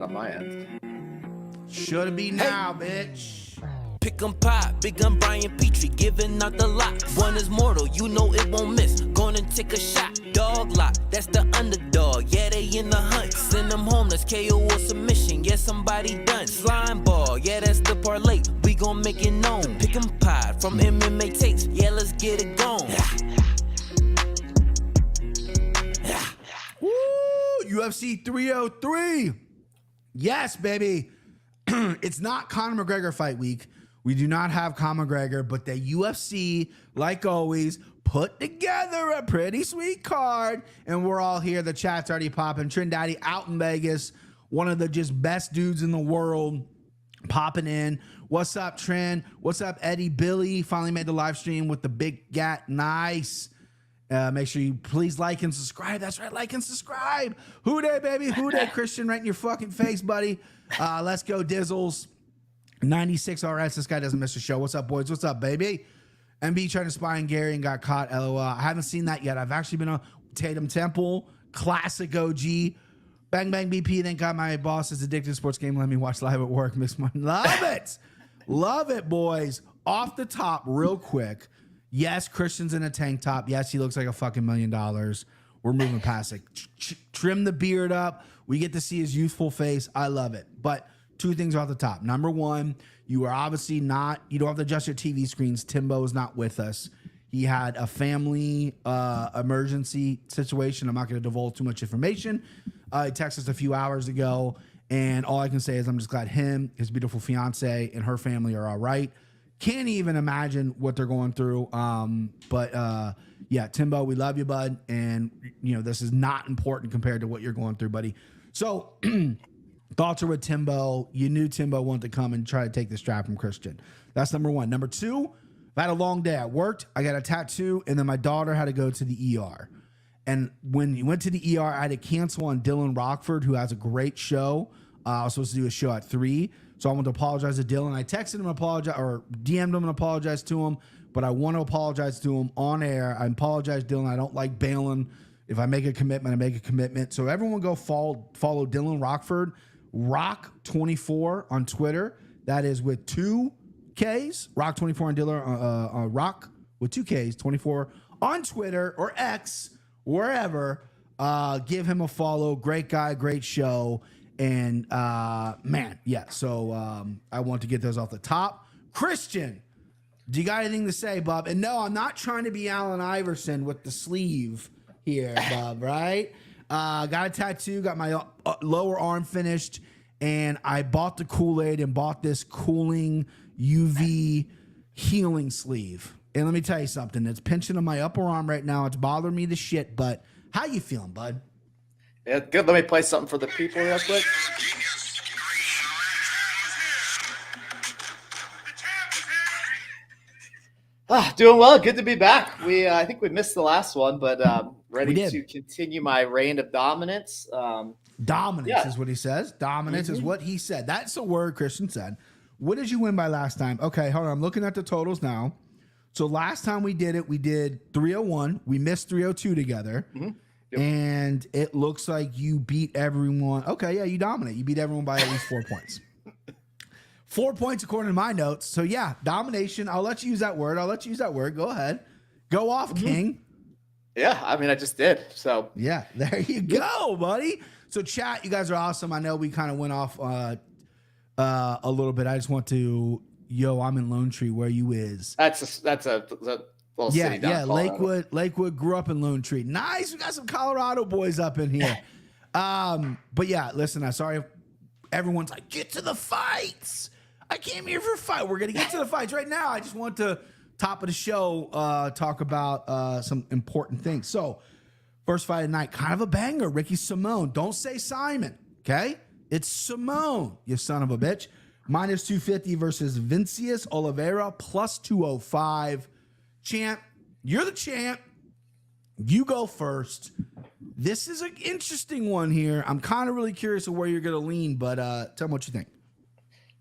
on my end. Should be now, bitch. Pick 'em pop, big gun Brian Petrie, giving out the lot. One is mortal, you know it won't miss. Gonna take a shot, dog lock, that's the underdog. Yeah, they in the hunt, send them home, that's KO or submission. Yeah, somebody done, slime ball, yeah, that's the parlay. We gon' make it known. Pick 'em pop from MMA tapes, yeah, let's get it going. Woo! UFC 303. Yes, baby. It's not Conor McGregor fight week. We do not have Conor McGregor, but the UFC, like always, put together a pretty sweet card, and we're all here. The chat's already popping. Trindaddy out in Vegas, one of the just best dudes in the world, popping in. What's up, Trend? What's up, Eddie? Billy finally made the live stream with the big gat. Nice. Make sure you please like and subscribe. That's right, like and subscribe. Who day, baby? Who day, Christian? Right in your fucking face, buddy. Let's go, Dizzles. 96 RS. This guy doesn't miss a show. What's up, boys? What's up, baby? MB tried to spy on Garry and got caught. LOL. I haven't seen that yet. I've actually been on Tatum Temple, classic OG. Bang Bang BP. Thank God my boss is addicted to sports game. Let me watch live at work. Miss my love it. Love it, boys. Off the top, real quick. Yes, Christian's in a tank top. Yes, he looks like a fucking $1 million. We're moving past it. Trim the beard up. We get to see his youthful face. I love it. But two things off the top. Number one, you are obviously not, you don't have to adjust your TV screens. Timbo is not with us. He had a family emergency situation. I'm not going to divulge too much information. He texted us a few hours ago, and all I can say is I'm just glad him, his beautiful fiance, and her family are all right. Can't even imagine what they're going through. Yeah, Timbo, we love you, bud. And, you know, this is not important compared to what you're going through, buddy. So thoughts are with Timbo. You knew Timbo wanted to come and try to take the strap from Christian. That's number one. Number two, I had a long day. I worked. I got a tattoo. And then my daughter had to go to the ER. And when you went to the ER, I had to cancel on Dylan Rockford, who has a great show. I was supposed to do a show at 3. So I want to apologize to Dylan. I texted him, apologize, or DM'd him and apologized to him. But I want to apologize to him on air. I apologize, Dylan. I don't like bailing. If I make a commitment, I make a commitment. So everyone go follow Dylan Rockford, Rock24 on Twitter. That is with 2 Ks. Rock24 on Dylan, Rock with 2 Ks, 24 on Twitter or X, wherever. Give him a follow. Great guy, great show. And man, yeah. So I want to get those off the top. Christian, do you got anything to say, Bub? And no, I'm not trying to be Allen Iverson with the sleeve here, Bub, right? Got a tattoo, got my lower arm finished, and I bought the Kool-Aid and bought this cooling UV healing sleeve. And let me tell you something. It's pinching on my upper arm right now. It's bothering me to shit, but how you feeling, bud? Yeah, good. Let me play something for the people real quick. Doing well. Good to be back. I think we missed the last one, but ready to continue my reign of dominance. Dominance is what he says. Dominance is what he said. That's a word Christian said. What did you win by last time? Okay, hold on. I'm looking at the totals now. So last time we did it, we did 301. We missed 302 together. Mm-hmm. Yep. And it looks like you beat everyone. Okay, yeah, you dominate. You beat everyone by at least 4 points. 4 points according to my notes. So, yeah, domination. I'll let you use that word. Go ahead. Go off, King. Yeah, I mean, I just did. So, yeah, there you go, buddy. So, chat, you guys are awesome. I know we kind of went off a little bit. I just want to, I'm in Lone Tree. Where you is? That's a little city down Colorado. Lakewood grew up in Lone Tree. Nice. We got some Colorado boys up in here. But yeah, listen, I'm sorry if everyone's like, get to the fights. I came here for a fight. We're going to get to the fights right now. I just want to, top of the show, talk about some important things. So, first fight of the night, kind of a banger. Ricky Simone. Don't say Simon, okay? It's Simone, you son of a bitch. Minus 250 versus Vinicius Oliveira, plus 205. Champ, you're the champ. You go first. This is an interesting one here. I'm kind of really curious of where you're going to lean, but tell me what you think.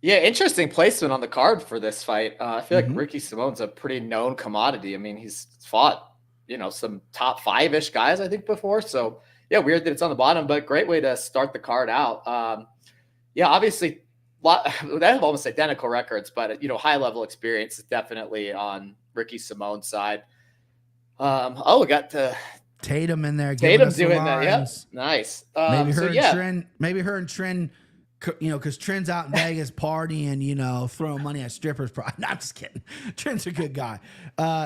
Yeah, interesting placement on the card for this fight. I feel like Ricky Simone's a pretty known commodity. I mean, he's fought, some top 5-ish guys, I think, before. So, yeah, weird that it's on the bottom, but great way to start the card out. yeah, obviously, they have almost identical records, but high level experience is definitely on Ricky Simone's side. We got Tatum in there. Tatum doing that. Yep, nice. Maybe her and Trent. Because Trent's out in Vegas partying, throwing money at strippers. No, I'm just kidding. Trent's a good guy.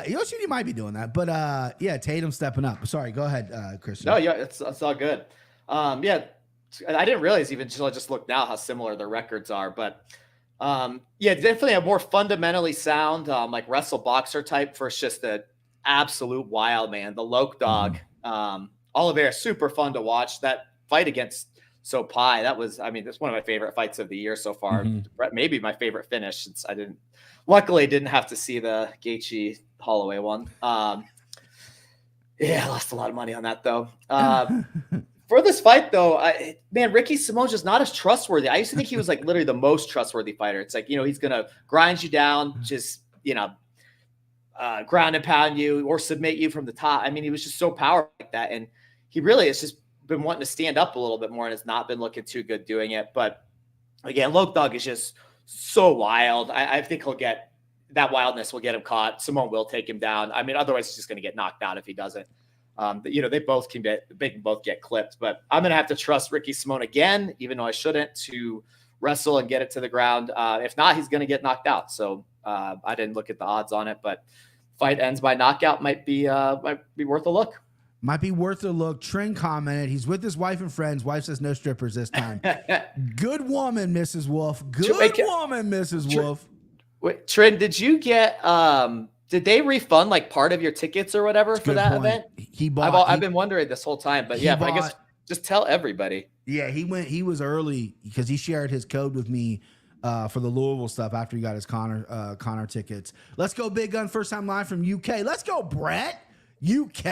He might be doing that. But, yeah, Tatum stepping up. Sorry, go ahead, Christian. No, yeah, it's all good. Yeah, I didn't realize even until I just looked now how similar their records are. But, yeah, definitely a more fundamentally sound, like wrestle boxer type versus just an absolute wild man. The Loke dog. Oliveira, super fun to watch. That fight against Sopai, that's one of my favorite fights of the year so far. Maybe my favorite finish since I didn't have to see the Gaethje Holloway one. Yeah, I lost a lot of money on that though. For this fight though, Ricky Simone's just not as trustworthy. I used to think he was like literally the most trustworthy fighter. It's like, he's going to grind you down, just, ground and pound you or submit you from the top. I mean, he was just so powerful like that. And he really is just been wanting to stand up a little bit more and has not been looking too good doing it. But again, Loke Dog is just so wild. I think that wildness will get him caught. Simone will take him down. I mean, otherwise he's just going to get knocked out if he doesn't. They both can get clipped, but I'm going to have to trust Ricky Simone again, even though I shouldn't, to wrestle and get it to the ground. If not, he's going to get knocked out. So I didn't look at the odds on it, but fight ends by knockout might be worth a look. Might be worth a look. Trent commented, he's with his wife and friends. Wife says no strippers this time. Good woman, Mrs. Wolf. Good woman, Mrs. Wolf. Wait, Trent, did you get did they refund like part of your tickets or whatever for that event? I've been wondering this whole time, but I guess just tell everybody. Yeah, he was early because he shared his code with me for the Louisville stuff after he got his Connor tickets. Let's go, Big Gun, first time live from UK. Let's go, Brett. UK?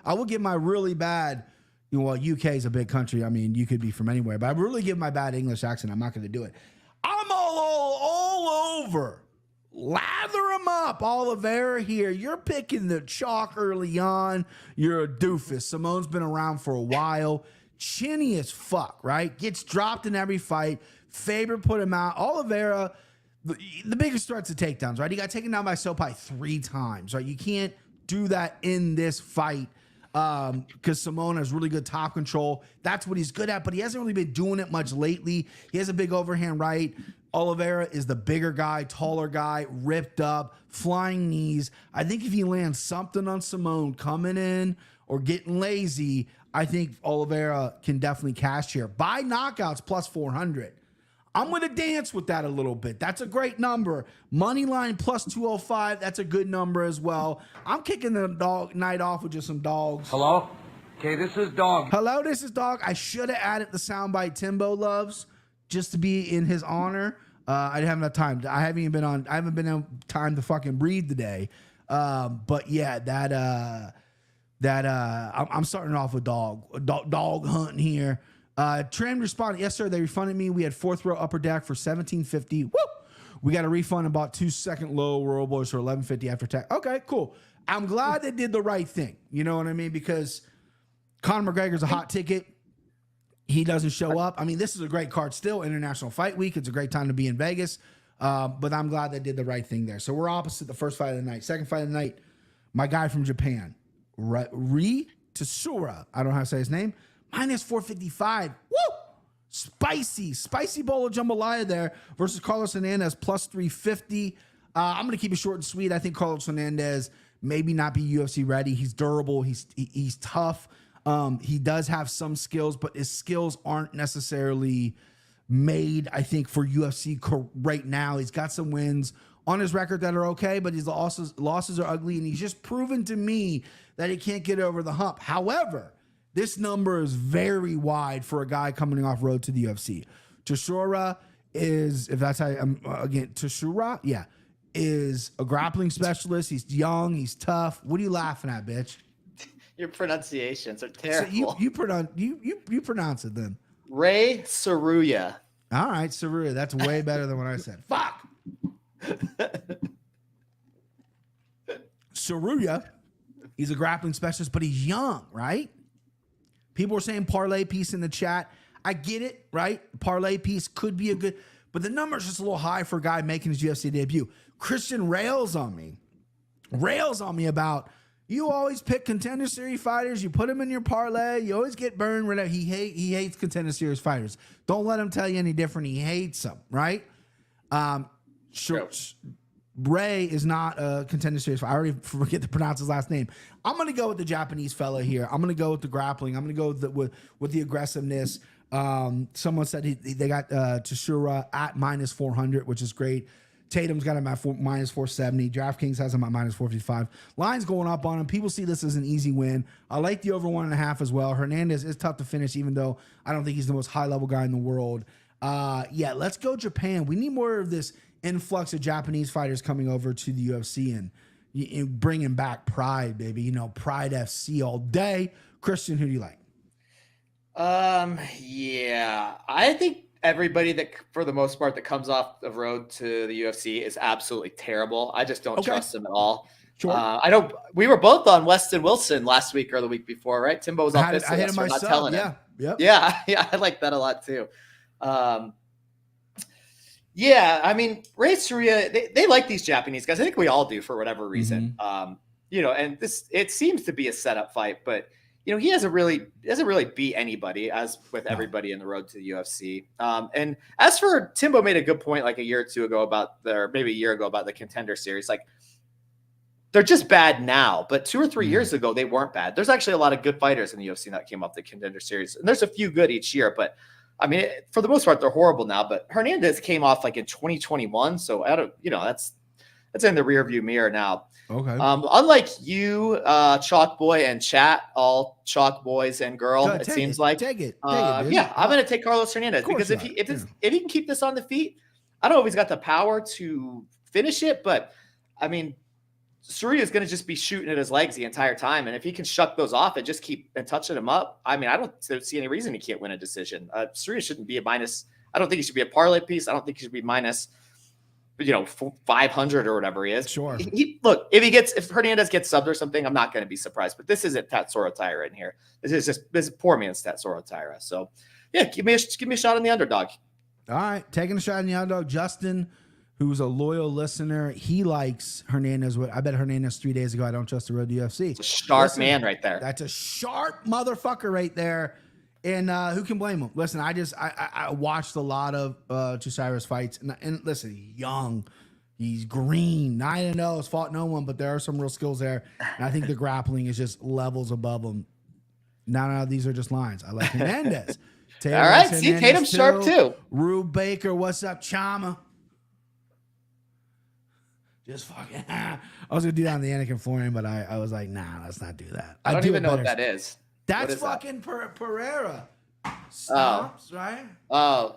I will give my really bad, UK is a big country. I mean, you could be from anywhere, but I really give my bad English accent. I'm not going to do it. I'm all over. Lather them up. Oliveira here. You're picking the chalk early on. You're a doofus. Simone's been around for a while. Chinny as fuck, right? Gets dropped in every fight. Faber put him out. Oliveira, the biggest threats to takedowns, right? He got taken down by Sopai 3 times, right? You can't do that in this fight because Simone has really good top control. That's what he's good at, but he hasn't really been doing it much lately. He has a big overhand right. Oliveira is the bigger guy, taller guy, ripped up, flying knees. I think if he lands something on Simone coming in or getting lazy, I think Oliveira can definitely cash here. By knockouts plus 400. I'm going to dance with that a little bit. That's a great number. Money line plus 205. That's a good number as well. I'm kicking the dog night off with just some dogs. Hello? Okay, this is Dog. Hello, this is Dog. I should have added the soundbite Timbo loves just to be in his honor. I didn't have enough time. I haven't been on time to fucking breathe today. But yeah, I'm starting off with dog hunting here. Trend responded, yes, sir. They refunded me. We had 4th row upper deck for $17.50. Woo! We got a refund and bought 2 second low Royal Boys for $11.50 after tax. Okay, cool. I'm glad they did the right thing. You know what I mean? Because Conor McGregor's a hot ticket. He doesn't show up. I mean, this is a great card still. International Fight Week. It's a great time to be in Vegas. But I'm glad they did the right thing there. So we're opposite the first fight of the night. Second fight of the night, my guy from Japan, Tsuruya. I don't know how to say his name. Minus 455. Woo! Spicy bowl of jambalaya there versus Carlos Hernandez plus 350. I'm going to keep it short and sweet. I think Carlos Hernandez maybe not be UFC ready. He's durable. He's tough. He does have some skills, but his skills aren't necessarily made, I think, for UFC right now. He's got some wins on his record that are okay, but his losses are ugly, and he's just proven to me that he can't get over the hump. However, this number is very wide for a guy coming off road to the UFC. Tsuruya is, if that's how Tsuruya, yeah, is a grappling specialist. He's young, he's tough. What are you laughing at, bitch? Your pronunciations are terrible. So you pronounce it then. Ray Tsuruya. All right, Tsuruya. That's way better than what I said. Fuck. Tsuruya, he's a grappling specialist, but he's young, right? People are saying parlay piece in the chat. I get it, right? Parlay piece could be a good, but the number's just a little high for a guy making his UFC debut. Christian rails on me about, you always pick Contender Series fighters. You put them in your parlay. You always get burned. Whatever. He hates Contender Series fighters. Don't let him tell you any different. He hates them, right? Ray is not a Contender Series fighter. I already forget to pronounce his last name. I'm going to go with the Japanese fella here. I'm going to go with the grappling. I'm going to go with the aggressiveness. Someone said they got Tsuruya at -400, which is great. Tatum's got him at -470. DraftKings has him at -455. Line's going up on him. People see this as an easy win. I like the over 1.5 as well. Hernandez is tough to finish, even though I don't think he's the most high-level guy in the world. Yeah, let's go Japan. We need more of this influx of Japanese fighters coming over to the UFC and bringing back Pride, baby. You know, Pride FC all day. Christian, who do you like? Yeah, I think everybody that, for the most part, that comes off the road to the UFC is absolutely terrible. I just don't trust them at all. Sure. I know we were both on Weston Wilson last week or the week before, right? Timbo was on I hit him myself. not telling him. Yep. Yeah, I like that a lot too. Yeah, I mean, Ray Tsuruya, they like these Japanese guys. I think we all do for whatever reason. You know, and it seems to be a setup fight, but you know, he doesn't really beat anybody, as with everybody in the road to the UFC. And as for Timbo made a good point like a year or two ago maybe a year ago about the Contender Series. Like, they're just bad now, but 2 or 3 years ago, they weren't bad. There's actually a lot of good fighters in the UFC that came up the Contender Series, and there's a few good each year, but I mean, for the most part, they're horrible now. But Hernandez came off like in 2021, so that's in the rearview mirror now. Okay. Unlike you, Chalk Boy and chat, all Chalk Boys and girl, it seems like. Take it. Yeah, I'm going to take Carlos Hernandez because if he can keep this on the feet, I don't know if he's got the power to finish it, but I mean, Tsuruya is going to just be shooting at his legs the entire time, and if he can shuck those off and just keep touching them up, I mean, I don't see any reason he can't win a decision. Tsuruya shouldn't be a minus. I don't think he should be a parlay piece. I don't think he should be minus, 500 or whatever he is. Sure. Look, if Hernandez gets subbed or something, I'm not going to be surprised. But this isn't Tatsuro Taira in here. This is poor man's Tatsuro Taira. So yeah, give me a shot on the underdog. All right, taking a shot on the underdog. Justin, who's a loyal listener, he likes Hernandez. I bet Hernandez 3 days ago. I don't trust the road to UFC. It's a sharp man right there. That's a sharp motherfucker right there. And who can blame him? Listen, I watched a lot of Chisara's fights, and listen, he's young, he's green, 9-0, has fought no one, but there are some real skills there. And I think the grappling is just levels above him. No, these are just lines. I like Hernandez. All right, see, Tatum's sharp too. Rube Baker, what's up, Chama? Just fucking. I was gonna do that on the Anakin Florian, but I was like, nah, let's not do that. I don't even know what that is. That's fucking Pereira. Stomps, right? Oh,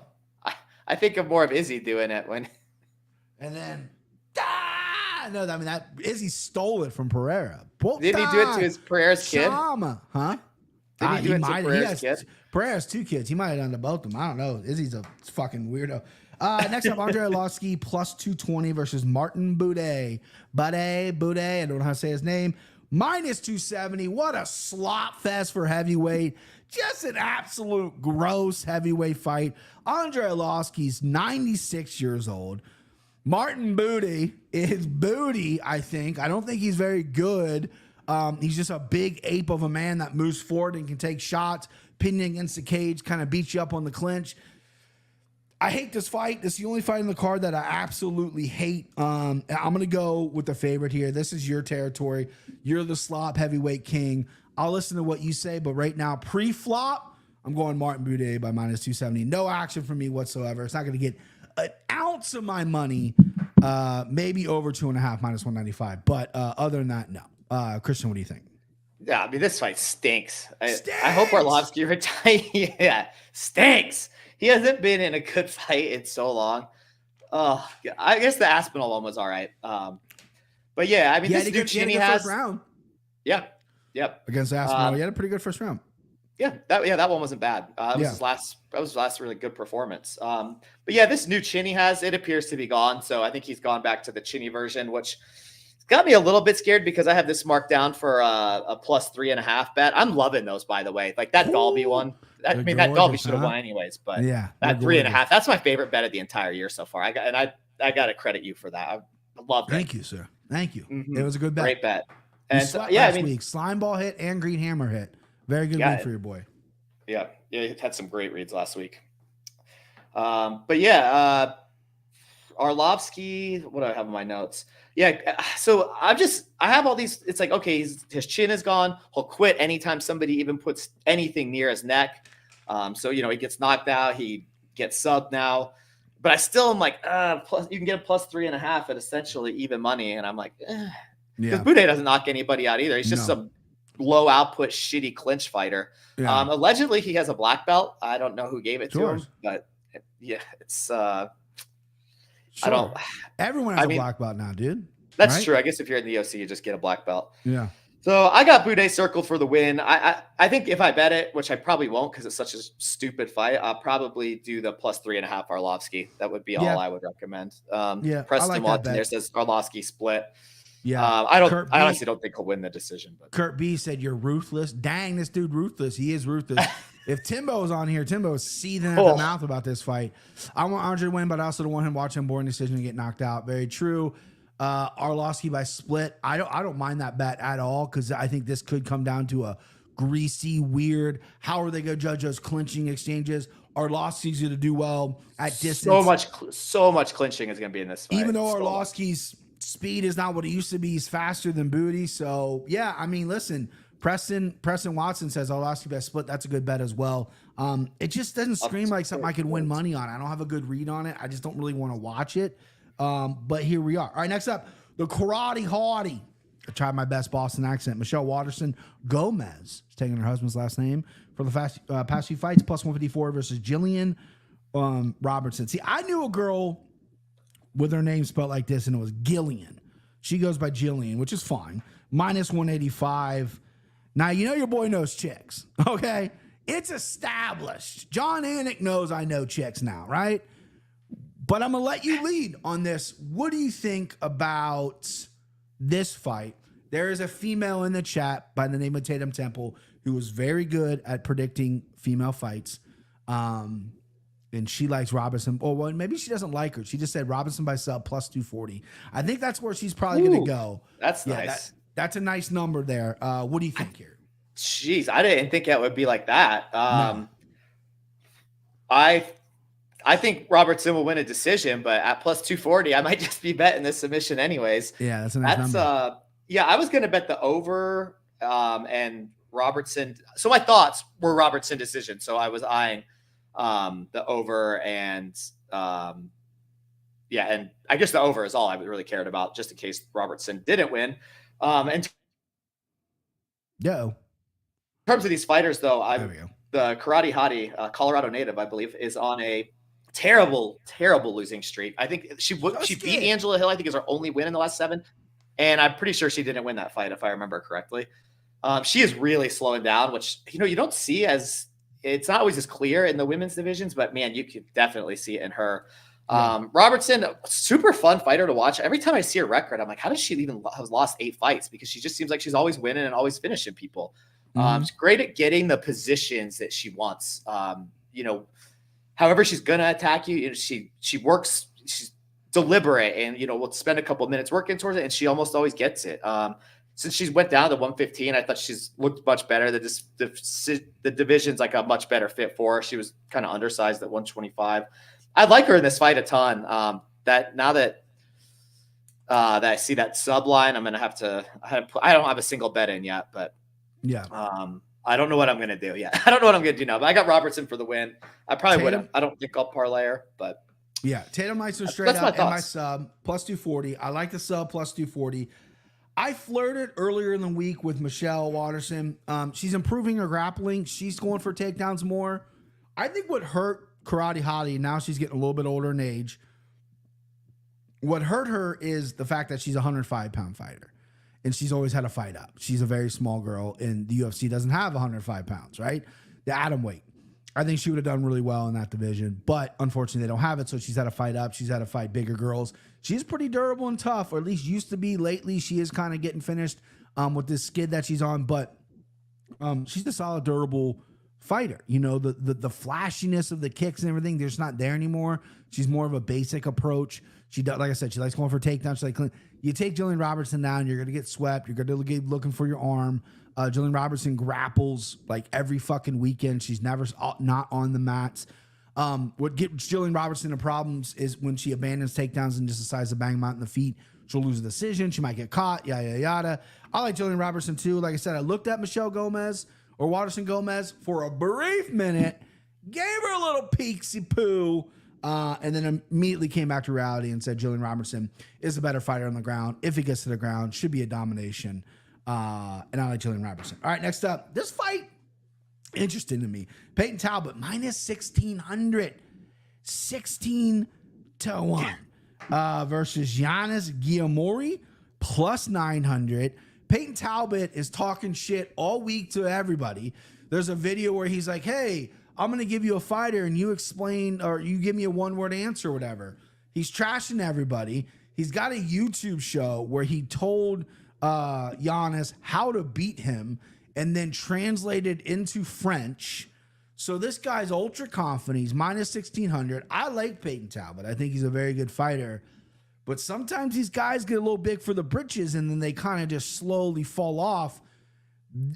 I think of more of Izzy doing it when. And then, no, I mean that Izzy stole it from Pereira. Did he do it to Pereira's kid? Huh? Did he do it to Pereira's kid? Pereira's 2 kids. He might have done to both of them. I don't know. Izzy's a fucking weirdo. Next up, Andrei Arlovski plus 220 versus Martin Buday. Buday. I don't know how to say his name. Minus 270. What a slop fest for heavyweight. Just an absolute gross heavyweight fight. Andrei Arlovski's 96 years old. Martin Buday is booty, I think. I don't think he's very good. He's just a big ape of a man that moves forward and can take shots, pinning against the cage, kind of beats you up on the clinch. I hate this fight. This is the only fight in the card that I absolutely hate. I'm going to go with the favorite here. This is your territory. You're the slop heavyweight king. I'll listen to what you say, but right now, pre-flop, I'm going Martin Buday by minus 270. No action for me whatsoever. It's not going to get an ounce of my money. Maybe over 2.5, minus 195. But other than that, no. Christian, what do you think? Yeah, I mean, this fight stinks. I hope Arlovski retires. Yeah, stinks. He hasn't been in a good fight in so long. Oh, I guess the Aspinall one was all right. But yeah, I mean, this new chin he has. First round. Yeah. Yep. Against Aspinall, he had a pretty good first round. Yeah, that one wasn't bad. That was his last really good performance. But yeah, this new chin he has, it appears to be gone. So I think he's gone back to the chinny version, which got me a little bit scared because I have this marked down for a plus 3.5 bet. I'm loving those, by the way. Like that Dolby one. I mean, that Dolby should have won anyways, but yeah, that 3.5, that's my favorite bet of the entire year so far. I got to credit you for that. I love that. Thank you, sir. Thank you. Mm-hmm. It was a good bet. Great bet. And last week, slime ball hit and green hammer hit. Very good win for your boy. Yeah, he had some great reads last week. But yeah, Arlovski, what do I have in my notes? Yeah, so I have all these. It's like, okay, his chin is gone. He'll quit anytime somebody even puts anything near his neck. So, he gets knocked out. He gets subbed now. But I still am like, plus, you can get a plus 3.5 at essentially even money. And I'm like, because Buday doesn't knock anybody out either. He's just some low output, shitty clinch fighter. Yeah. Allegedly, he has a black belt. I don't know who gave it to him, but yeah, it's Sure. Everyone has a black belt now, dude. That's true. I guess if you're in the OC, you just get a black belt. Yeah. So I got Buday circled for the win. I think if I bet it, which I probably won't because it's such a stupid fight, I'll probably do the plus 3.5 Arlovski. That would be all I would recommend. Preston Watson there says Arlovski split. Yeah. I honestly don't think he'll win the decision. But Kurt B said you're ruthless. Dang, this dude ruthless. He is ruthless. If Timbo was on here, Timbo is seething at the mouth about this fight. I want Andre to win, but I also don't want him watching boring decision and get knocked out. Very true. Arlovski by split. I don't mind that bet at all because I think this could come down to a greasy, weird. How are they going to judge those clinching exchanges? Arlovski's going to do well at distance. So much clinching is going to be in this fight. Even though Arlovski's speed is not what it used to be, he's faster than Buday. So yeah, I mean, listen. Preston Watson says Arlovski by split. That's a good bet as well. It just doesn't scream like something I could win money on. I don't have a good read on it. I just don't really want to watch it. But here we are. All right, next up, the Karate Hottie. I tried my best Boston accent. Michelle Waterson Gomez is taking her husband's last name for the past few fights, plus 154 versus Jillian Robertson. See, I knew a girl with her name spelled like this, and it was Gillian. She goes by Jillian, which is fine. Minus 185. Now, your boy knows chicks, okay? It's established. John Anik knows I know chicks now, right? But I'm going to let you lead on this. What do you think about this fight? There is a female in the chat by the name of Tatum Temple who was very good at predicting female fights. And she likes Robinson. Oh, well, maybe she doesn't like her. She just said Robinson by sub plus 240. I think that's where she's probably going to go. That's nice. That's a nice number there. What do you think here? Jeez, I didn't think it would be like that. No. I think Robertson will win a decision, but at plus 240, I might just be betting this submission anyways. Yeah, that's a nice number. I was going to bet the over and Robertson. So my thoughts were Robertson decision. So I was eyeing the over and and I guess the over is all I really cared about just in case Robertson didn't win. In terms of these fighters, though, the Karate Hottie, Colorado native, I believe, is on a terrible, terrible losing streak. I think she beat Angela Hill. I think is her only win in the last 7, and I'm pretty sure she didn't win that fight if I remember correctly. She is really slowing down, which you don't see as it's not always as clear in the women's divisions, but man, you could definitely see it in her. Robertson, super fun fighter to watch. Every time I see her record, I'm like, how does she even have lost 8 fights? Because she just seems like she's always winning and always finishing people. She's great at getting the positions that she wants. However she's gonna attack you, she works. She's deliberate, and will spend a couple of minutes working towards it, and she almost always gets it. Since she's went down to 115, I thought she's looked much better. The division's like a much better fit for her. She was kind of undersized at 125. I'd like her in this fight a ton. That now that I see that sub line, I'm gonna have to. I don't have a single bet in yet, but I don't know what I'm gonna do yet. I don't know what I'm gonna do now. But I got Robertson for the win. I probably would. I don't think I'll parlay her, but Tatum likes her straight up and my sub plus 240. I like the sub plus 240. I flirted earlier in the week with Michelle Waterson. She's improving her grappling. She's going for takedowns more. I think what hurt Karate Hottie, now she's getting a little bit older in age. What hurt her is the fact that she's a 105-pound fighter, and she's always had a fight up. She's a very small girl, and the UFC doesn't have 105 pounds, right? The atom weight. I think she would have done really well in that division, but unfortunately they don't have it, so she's had to fight up. She's had to fight bigger girls. She's pretty durable and tough, or at least used to be. Lately, she is kind of getting finished with this skid that she's on, but she's a solid, durable fighter. You know, the flashiness of the kicks and everything, there's not there anymore. She's more of a basic approach. She does, like I said, she likes going for takedowns. She likes you take Jillian Robertson down, you're going to get swept. You're going to be looking for your arm. Jillian Robertson grapples like every fucking weekend. She's never not on the mats. What gets Jillian Robertson into problems is when she abandons takedowns and just decides to bang them out in the feet. She'll lose a decision. She might get caught. Yada, yada. I like Jillian Robertson too. Like I said, I looked at Michelle Gomez or Waterson Gomez for a brief minute, gave her a little peeksy poo, and then immediately came back to reality and said Jillian Robertson is a better fighter on the ground. If it gets to the ground, should be a domination. And I like Jillian Robertson. All right, next up, this fight, interesting to me. Payton Talbott, minus 1,600. 16-1. Versus Yanis Ghemmouri, plus 900. Payton Talbott is talking shit all week to everybody. There's a video where he's like, hey, I'm going to give you a fighter and you explain, or you give me a one-word answer or whatever. He's trashing everybody. He's got a YouTube show where he told Yanis how to beat him and then translated into French. So this guy's ultra confident. He's minus 1,600. I like Payton Talbott. I think he's a very good fighter. But sometimes these guys get a little big for the britches and then they kind of just slowly fall off.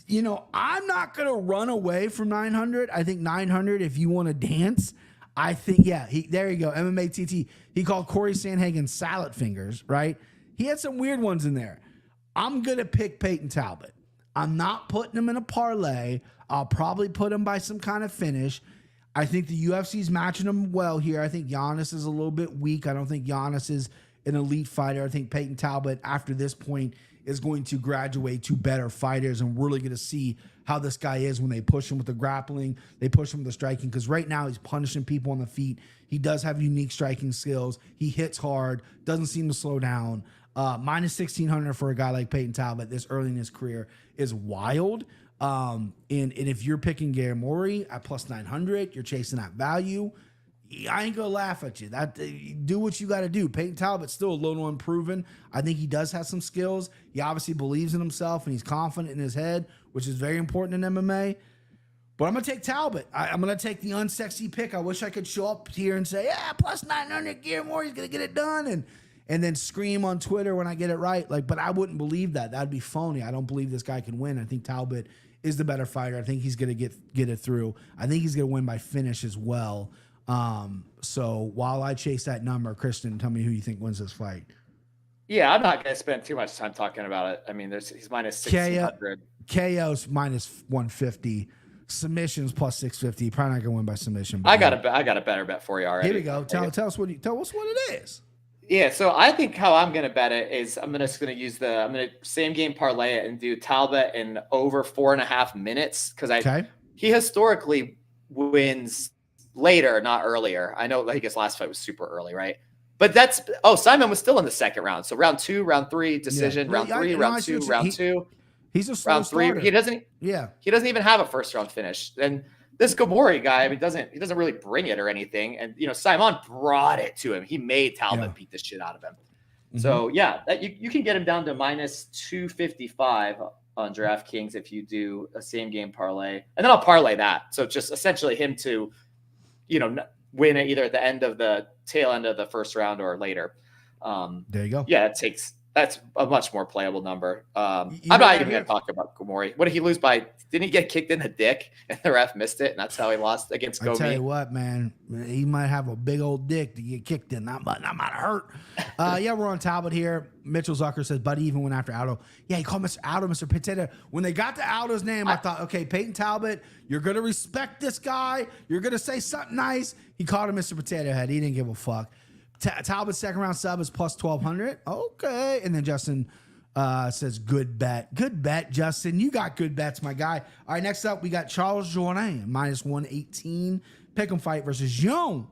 You know, I'm not going to run away from 900. I think 900, if you want to dance, I think, yeah, there you go. MMA TT. He called Corey Sandhagen salad fingers, right? He had some weird ones in there. I'm going to pick Payton Talbott. I'm not putting him in a parlay. I'll probably put him by some kind of finish. I think the UFC's matching him well here. I think Yanis is a little bit weak. I don't think Yanis is an elite fighter. I think Payton Talbott, after this point, is going to graduate to better fighters, and we're really going to see how this guy is when they push him with the grappling, they push him with the striking, because right now he's punishing people on the feet. He does have unique striking skills. He hits hard, doesn't seem to slow down. Minus 1,600 for a guy like Payton Talbott this early in his career is wild. And if you're picking Ghemmouri at plus 900, you're chasing that value. I ain't gonna laugh at you. Do what you got to do. Payton Talbott's still a little unproven. I think he does have some skills. He obviously believes in himself and he's confident in his head, which is very important in MMA. But I'm gonna take Talbott. I'm gonna take the unsexy pick. I wish I could show up here and say, yeah, plus 900, Ghemmouri's gonna get it done, and then scream on Twitter when I get it right. But I wouldn't believe that. That'd be phony. I don't believe this guy can win. I think Talbott is the better fighter. I think he's gonna get it through. I think he's gonna win by finish as well. So while I chase that number, Kristen, tell me who you think wins this fight. Yeah, I'm not going to spend too much time talking about it. I mean, he's minus 1,600. KO's minus 150. Submissions plus 650. Probably not going to win by submission. I got a better bet for you already. Here we go. Tell us what it is. Yeah, so I think how I'm going to bet it is I'm going to use same game parlay it and do Talbot in over 4.5 minutes, because he historically wins later, not earlier. I know like his last fight was super early, right? But Simon was still in the second round. So round 2, round 3, decision, round 3, round 2, round 2. He's a slow round 3. starter. He doesn't even have a first round finish. And this Ghemmouri guy, I mean, he doesn't really bring it or anything. And Simon brought it to him. He made Talbot beat the shit out of him. Mm-hmm. So yeah, you can get him down to minus 255 on DraftKings if you do a same game parlay. And then I'll parlay that. So just essentially him to win it either at the end of the tail end of the first round or later. There you go. Yeah, that's a much more playable number. I'm not even going to talk about Ghemmouri. What did he lose by? Didn't he get kicked in the dick and the ref missed it? And that's how he lost against Gomi. I tell you what, man, he might have a big old dick to get kicked in. That might hurt. Yeah, we're on Talbot here. Mitchell Zucker says, Buddy even went after Aldo. Yeah, he called Mr. Aldo Mr. Potato. When they got to Aldo's name, I thought, okay, Payton Talbot, you're going to respect this guy. You're going to say something nice. He called him Mr. Potato Head. He didn't give a fuck. Talbot's second round sub is plus 1,200. Okay. And then Justin says, good bet. Good bet, Justin. You got good bets, my guy. All right, next up, we got Charles Jourdain, minus 118. Pick'em fight versus Jean.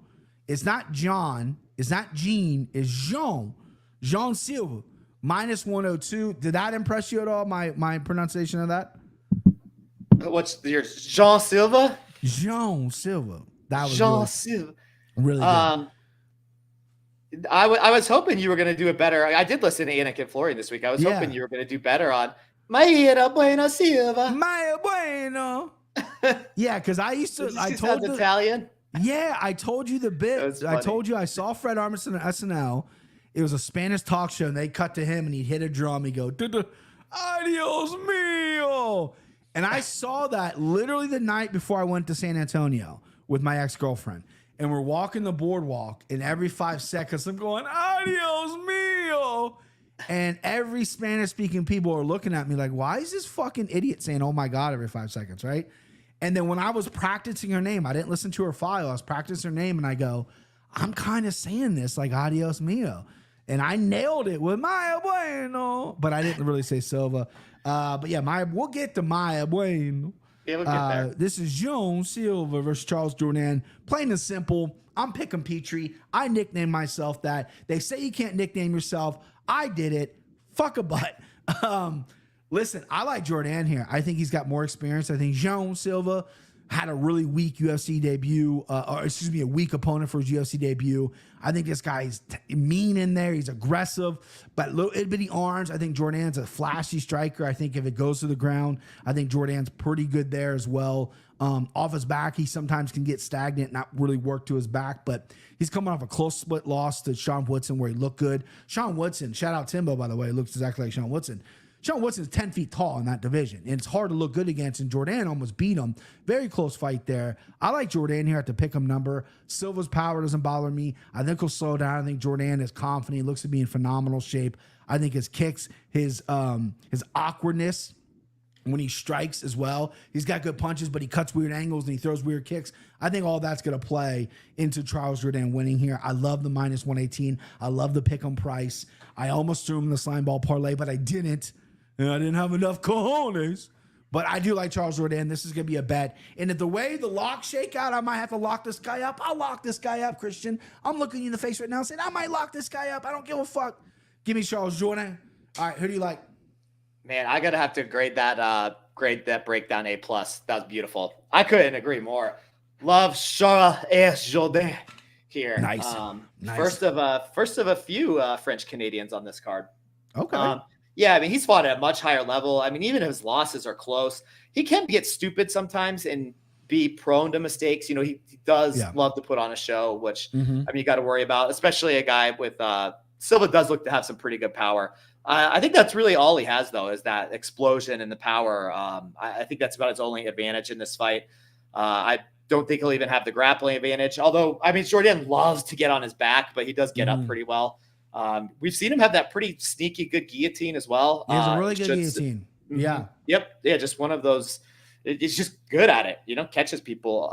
It's not John. It's not Jean. It's Jean. Jean Silva, minus 102. Did that impress you at all, my pronunciation of that? What's your Jean Silva? Jean Silva. That was Jean Silva. really good. I was hoping you were going to do it better. I did listen to Anik and Florian this week. I was hoping you were going to do better on Mayra Bueno Silva. Mayra Bueno. Yeah, because I used to. I told the Italian. Yeah, I told you the bit. I told you I saw Fred Armisen on SNL. It was a Spanish talk show, and they cut to him, and he'd hit a drum. He'd go, "Adios mio," and I saw that literally the night before I went to San Antonio with my ex-girlfriend. And we're walking the boardwalk, and every 5 seconds I'm going, "Adios mio," and every Spanish-speaking people are looking at me like, "Why is this fucking idiot saying 'Oh my God' every 5 seconds?" Right? And then when I was practicing her name, I didn't listen to her file. I was practicing her name, and I go, "I'm kind of saying this like 'Adios mio,' and I nailed it with Mayra Bueno," but I didn't really say Silva. But yeah, we'll get to Mayra Bueno. Yeah, we'll get there. This is Jean Silva versus Charles Jourdain. Plain and simple. I'm picking Petrie. I nicknamed myself that. They say you can't nickname yourself. I did it. Fuck a butt. Listen, I like Jourdain here. I think he's got more experience. I think Jean Silva had a really weak UFC debut, a weak opponent for his UFC debut. I think this guy's mean in there. He's aggressive, but little itty bitty arms. I think Jourdain's a flashy striker. I think if it goes to the ground, I think Jourdain's pretty good there as well. Off his back, he sometimes can get stagnant, not really work to his back, but he's coming off a close split loss to Sean Woodson where he looked good. Sean Woodson, shout out Timbo, by the way, looks exactly like Sean Woodson. Sean Woodson's 10 feet tall in that division, and it's hard to look good against, and Jourdain almost beat him. Very close fight there. I like Jourdain here at the pick 'em number. Silva's power doesn't bother me. I think he'll slow down. I think Jourdain is confident. He looks to be in phenomenal shape. I think his kicks, his awkwardness when he strikes as well. He's got good punches, but he cuts weird angles and he throws weird kicks. I think all that's going to play into Charles Jourdain winning here. I love the -118. I love the pick 'em price. I almost threw him in the slime ball parlay, but I didn't. And I didn't have enough cojones. But I do like Charles Jourdain. This is going to be a bet. And if the way the locks shake out, I might have to lock this guy up. I'll lock this guy up, Christian. I'm looking you in the face right now saying, I might lock this guy up. I don't give a fuck. Give me Charles Jourdain. All right, who do you like? Man, I gotta have to grade that breakdown A+. That was beautiful. I couldn't agree more. Love Charles Jourdain here. Nice. Nice. First of a few French Canadians on this card. Okay. Yeah, I mean, he's fought at a much higher level. I mean, even if his losses are close, he can get stupid sometimes and be prone to mistakes. You know, he does love to put on a show, which I mean, you got to worry about, especially a guy with Silva does look to have some pretty good power. I think that's really all he has, though, is that explosion and the power. I think that's about his only advantage in this fight. I don't think he'll even have the grappling advantage. Although, I mean, Jourdain loves to get on his back, but he does get up pretty well. We've seen him have that pretty sneaky good guillotine as well. He has a really good guillotine. Yeah. Yep. Yeah. Just one of those. He's just good at it. You know, catches people.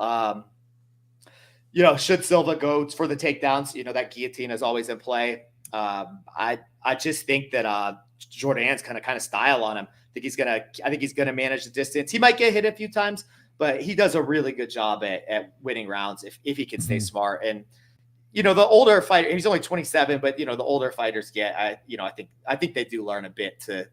You know, should Silva go for the takedowns, you know, that guillotine is always in play. I just think that Jourdain's kind of style on him. I think he's gonna manage the distance. He might get hit a few times, but he does a really good job at winning rounds if he can stay smart. And you know, the older fighter, he's only 27, but you know, the older fighters I think they do learn a bit to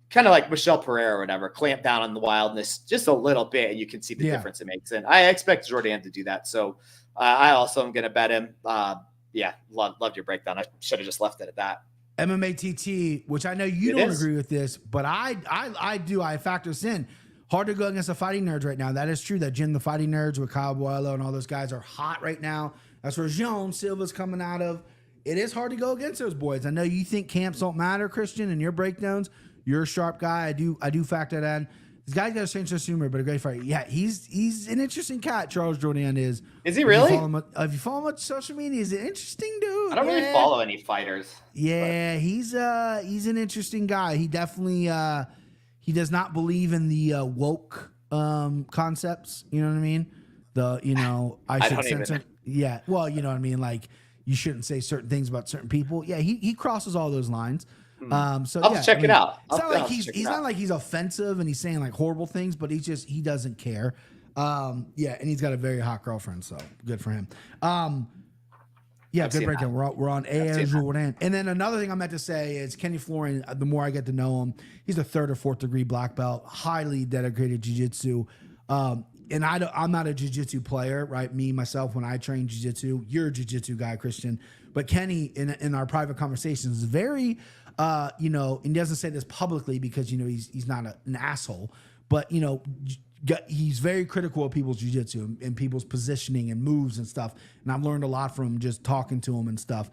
kind of like Michelle Pereira or whatever, clamp down on the wildness just a little bit, and you can see the difference it makes. And I expect Jourdain to do that. So I also am going to bet him. Loved your breakdown. I should have just left it at that. MMA TT, which I know you don't agree with this, but I do. I factor this in. Hard to go against the fighting nerds right now. That is true. That Jim the Fighting Nerds with Kyle Boilo and all those guys are hot right now. That's where Jean Silva's coming out of. It is hard to go against those boys. I know you think camps don't matter, Christian, and your breakdowns. You're a sharp guy. I do factor that in. This guy's got a strange sense of humor, but a great fighter. Yeah, he's an interesting cat. Charles Jourdain is. Is he really? If you follow him on social media, he's an interesting dude. I don't really follow any fighters. Yeah, but he's an interesting guy. He definitely he does not believe in the woke concepts. You know what I mean? I should censor. Yeah, well, you know what I mean. Like you shouldn't say certain things about certain people. Yeah, he crosses all those lines. So I'll check it out. It's not like he's not like he's offensive and he's saying like horrible things, but he doesn't care. And he's got a very hot girlfriend, so good for him. Good breakdown. We're on Jourdain. And then another thing I meant to say is Kenny Florian, the more I get to know him, he's a 3rd or 4th degree black belt, highly dedicated jiu-jitsu. and I'm not a jiu-jitsu player, right? Me, myself, when I train jiu-jitsu, you're a jiu-jitsu guy, Christian. But Kenny, in our private conversations, is very, and he doesn't say this publicly because, he's not an asshole. But, he's very critical of people's jiu-jitsu and people's positioning and moves and stuff. And I've learned a lot from him just talking to him and stuff.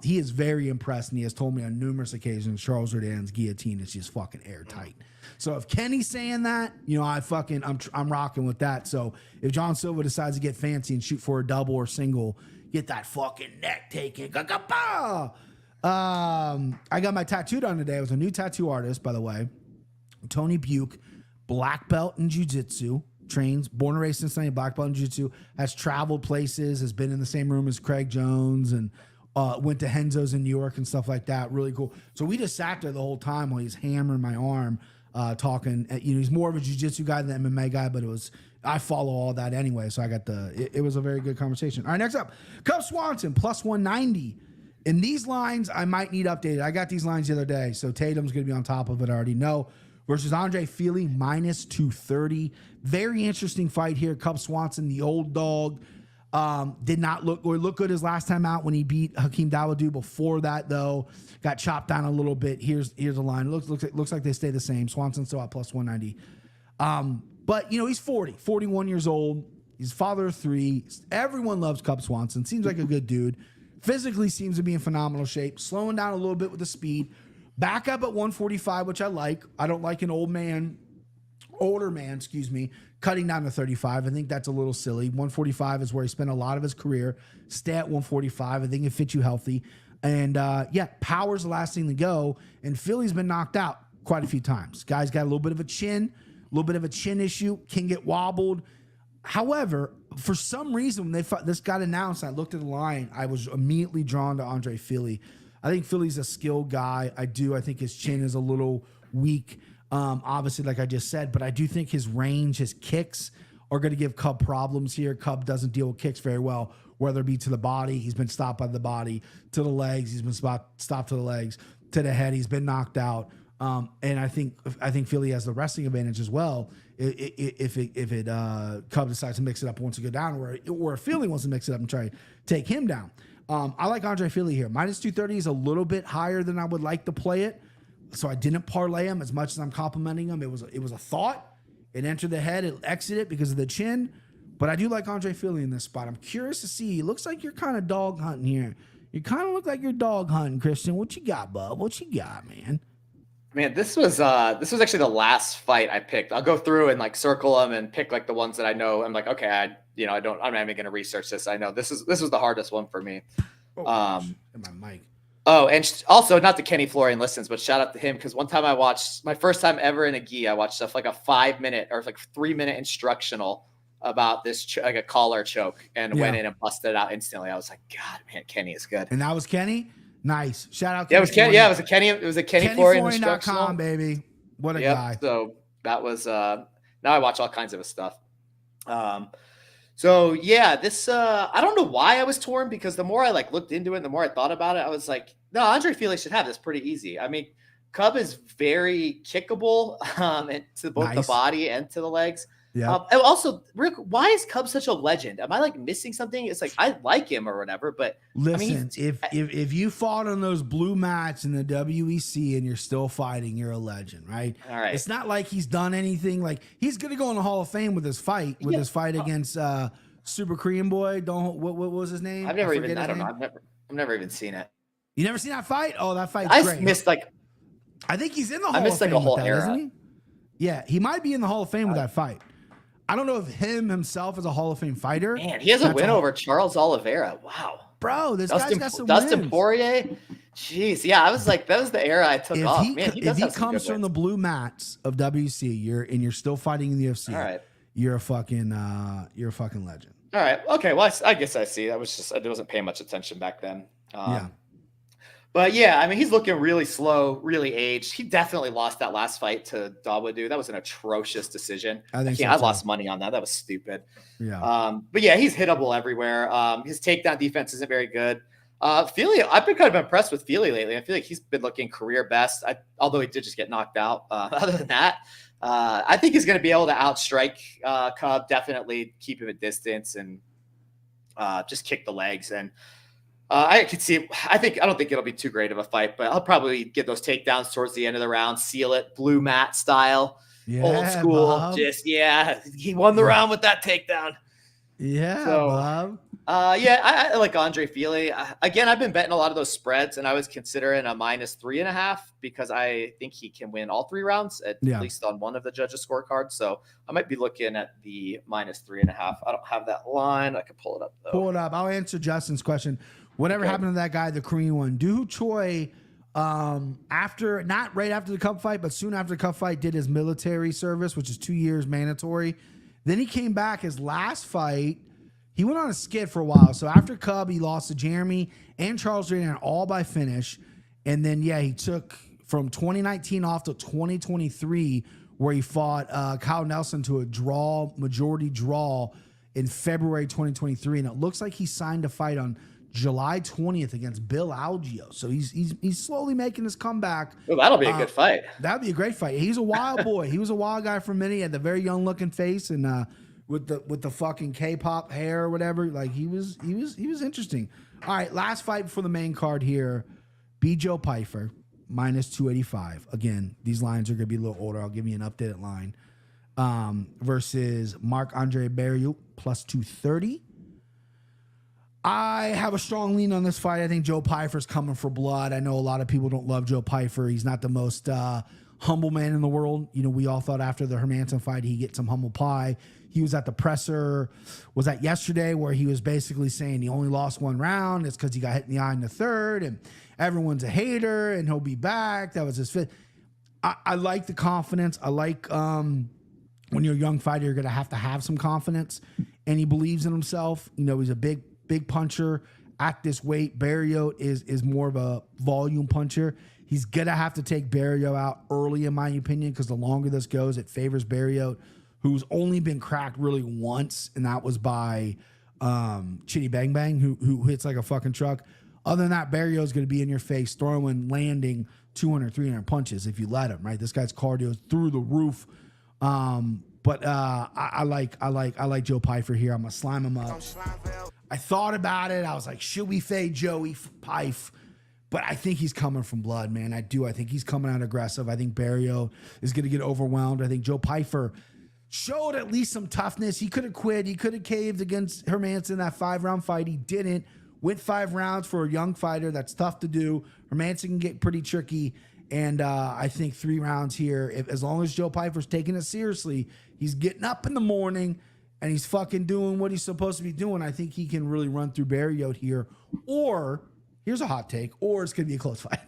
He is very impressed, and he has told me on numerous occasions Charles Jourdain's guillotine is just fucking airtight. So if Kenny's saying that, I'm rocking with that. So if John Silva decides to get fancy and shoot for a double or single, get that fucking neck taken. I got my tattoo done today. It was a new tattoo artist, by the way. Tony Buke, black belt in jiu-jitsu, trains, born and raised in Cincinnati, black belt in jiu-jitsu, has traveled places, has been in the same room as Craig Jones, and went to Henzo's in New York and stuff like that. Really cool. So we just sat there the whole time while he's hammering my arm, talking. He's more of a jiu-jitsu guy than an MMA guy, but I follow all that anyway. So I got it was a very good conversation. All right, next up, Cub Swanson, plus 190. And these lines I might need updated. I got these lines the other day, so Tatum's going to be on top of it. I already know. Versus Andrei Fili, minus 230. Very interesting fight here. Cub Swanson, the old dog, did not look good his last time out when he beat Hakeem Dawodu. Before that, though, got chopped down a little bit. Here's a line. Looks like they stay the same. Swanson still at plus 190. But, he's 41 years old. He's father of 3. Everyone loves Cub Swanson. Seems like a good dude. Physically seems to be in phenomenal shape. Slowing down a little bit with the speed. Back up at 145, which I like. I don't like an older man, cutting down to 35. I think that's a little silly. 145 is where he spent a lot of his career. Stay at 145. I think it fits you healthy. And, power's the last thing to go. And Philly's been knocked out quite a few times. Guy's got a little bit of a chin issue, can get wobbled. However, for some reason, when this got announced, I looked at the line, I was immediately drawn to Andrei Fili. I think Philly's a skilled guy. I think his chin is a little weak, obviously, like I just said. But I do think his range, his kicks are going to give Cub problems here. Cub doesn't deal with kicks very well, whether it be to the body. He's been stopped by the body, to the legs. He's been stopped to the legs, to the head. He's been knocked out. And I think Fili has the wrestling advantage as well. If Cub decides to mix it up, wants to go down, or if Fili wants to mix it up and try to take him down. I like Andrei Fili here. Minus 230 is a little bit higher than I would like to play it. So I didn't parlay him as much as I'm complimenting him. It was a thought. It entered the head. It exited because of the chin. But I do like Andrei Fili in this spot. I'm curious to see. It looks like you're kind of dog hunting here. You kind of look like you're dog hunting, Christian. What you got, bub? What you got, man? Man, this was actually the last fight I picked. I'll go through and circle them and pick the ones that I know. I'm like, okay, I'm not even going to research this. I know this was the hardest one for me. My mic. Oh, and also not that Kenny Florian listens, but shout out to him because one time I watched my first time ever in a gi. I watched stuff like a 5-minute or 3-minute instructional about this a collar choke and went in and busted it out instantly. I was like, God, man, Kenny is good. And that was Kenny. Nice. Shout out. It was Kenny. Yeah, it was a Kenny. It was a Kenny Florian instructional, baby. What a guy. So that was now I watch all kinds of his stuff. So yeah, this I don't know why I was torn because the more I looked into it, and the more I thought about it, I was like, no, Andrei Fili should have this pretty easy. I mean, Cub is very kickable and to both the body and to the legs. Yeah. And also, Rick, why is Cub such a legend? Am I missing something? It's I like him or whatever, but listen, if you fought on those blue mats in the WEC and you're still fighting, you're a legend, right? All right. It's not like he's done anything. He's gonna go in the Hall of Fame with his fight against Super Korean Boy. What was his name? I've never even even seen it. You never seen that fight? Oh, that fight's great. I missed I think he's in the Hall of Fame. A whole with that, era. Isn't he? Yeah, he might be in the Hall of Fame with that fight. I don't know if himself is a Hall of Fame fighter. Man, he has a win over Charles Oliveira. Wow. Bro, this guy's got some Dustin wins. Poirier. Jeez. Yeah, I was that was the era I took off. Man, if he comes from the blue mats of WC, you're still fighting in the UFC. All right. You're a fucking legend. All right. Okay. Well, I guess I see. I wasn't paying much attention back then. But yeah, I mean, he's looking really slow, really aged. He definitely lost that last fight to Dawodu. That was an atrocious decision. I lost money on that. That was stupid. Yeah. But yeah, he's hittable everywhere. His takedown defense isn't very good. Fili, I've been kind of impressed with Fili lately. I feel like he's been looking career best, although he did just get knocked out. Other than that, I think he's going to be able to outstrike Cub, definitely keep him at distance and just kick the legs. And I could see, I don't think it'll be too great of a fight, but I'll probably get those takedowns towards the end of the round, seal it, blue mat style, old school. Bob. He won the round with that takedown. Yeah, So, Bob. I like Andre Fili. Again, I've been betting a lot of those spreads, and I was considering a -3.5 because I think he can win all 3 rounds, at least on one of the judges' scorecards. So I might be looking at the -3.5. I don't have that line. I can pull it up, though. Pull it up. I'll answer Justin's question. Whatever happened to that guy, the Korean one? Doo Choi, not right after the Cup fight, but soon after the Cup fight, did his military service, which is 2 years mandatory. Then he came back. His last fight, he went on a skid for a while. So after Cub, he lost to Jeremy and Charles Jourdain all by finish. And then, he took from 2019 off to 2023, where he fought Kyle Nelson to a majority draw in February 2023. And it looks like he signed a fight on July 20th against Bill Algeo. So he's slowly making his comeback. Well, that'll be a good fight. That'd be a great fight. He's a wild boy. He was a wild guy for a minute. He had the very young looking face and with the fucking K-pop hair or whatever. Like he was interesting. All right, last fight before the main card here. Joe Pyfer, -285. Again, these lines are gonna be a little older. I'll give you an updated line. Versus Marc-Andre Barriault, +230. I have a strong lean on this fight. I think Joe Pyfer's coming for blood. I know a lot of people don't love Joe Pyfer. He's not the most humble man in the world. You know, we all thought after the Hermanson fight he'd get some humble pie. He was at the presser, was that yesterday, where he was basically saying he only lost 1 round. It's because he got hit in the eye in the 3rd, and everyone's a hater, and he'll be back. That was his fit. I like the confidence. I like when you're a young fighter, you're going to have some confidence, and he believes in himself. You know, he's a big puncher at this weight. Barriault is more of a volume puncher. He's gonna have to take Barriault out early, in my opinion, because the longer this goes, it favors Barriault, who's only been cracked really once, and that was by Chitty Bang Bang, who hits like a fucking truck. Other than that, Barriault's gonna be in your face, throwing, landing 200, 300 punches if you let him. Right, this guy's cardio is through the roof. But I like Joe Pyfer here. I'm gonna slime him up. I thought about it. I was like, should we fade Joey Pyfe? But I think he's coming from blood, man. I do. I think he's coming out aggressive. I think Barriault is going to get overwhelmed. I think Joe Pyfer showed at least some toughness. He could have quit. He could have caved against Hermanson that 5-round fight. He didn't. Went 5 rounds for a young fighter. That's tough to do. Hermanson can get pretty tricky. And I think 3 rounds here, as long as Joe Pyfer's taking it seriously, he's getting up in the morning, and he's fucking doing what he's supposed to be doing, I think he can really run through Barriault here. Or, here's a hot take, or it's going to be a close fight.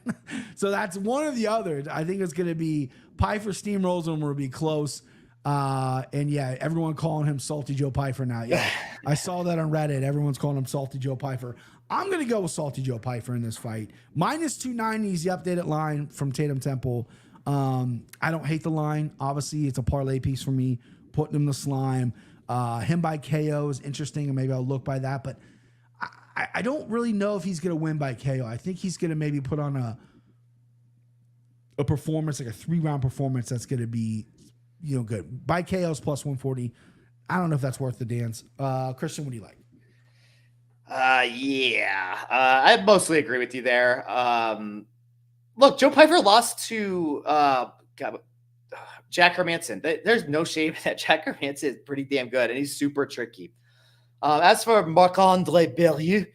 So that's one or the other. I think it's going to be Pyfer steamrolls him or it'll be close. And everyone calling him Salty Joe Pyfer now. Yeah, I saw that on Reddit. Everyone's calling him Salty Joe Pyfer. I'm going to go with Salty Joe Pyfer in this fight. -290 is the updated line from Tatum Temple. I don't hate the line. Obviously, it's a parlay piece for me. Putting him the slime. Him by KO is interesting, and maybe I'll look by that. But I don't really know if he's going to win by KO. I think he's going to maybe put on a performance, like a 3-round performance that's going to be, good. By KO's +140. I don't know if that's worth the dance. Christian, what do you like? I mostly agree with you there. Look, Joe Pyfer lost to Jack Hermanson. There's no shame that Jack Hermanson is pretty damn good, and he's super tricky. As for Marc-Andre Barriault,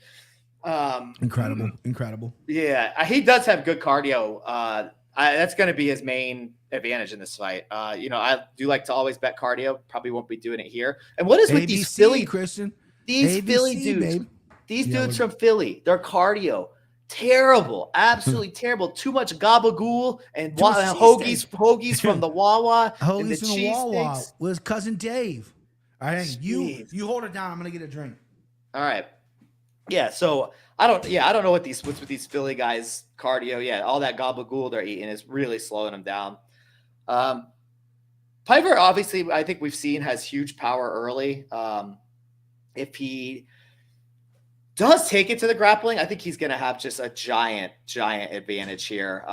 incredible. Yeah, he does have good cardio. That's going to be his main advantage in this fight. I do like to always bet cardio. Probably won't be doing it here. And what is with these Philly Christian? These ABC, Philly dudes, babe. These dudes from Philly, their cardio. Terrible, absolutely terrible. Too much gabagool and hoagies from the Wawa. Hoagies from the Wawa with cousin Dave. All right, you hold it down. I'm gonna get a drink. All right. Yeah. So I don't know what's with these Philly guys cardio. Yeah, all that gabagool they're eating is really slowing them down. Pyfer, obviously, I think we've seen has huge power early. If he does take it to the grappling, I think he's going to have just a giant advantage here.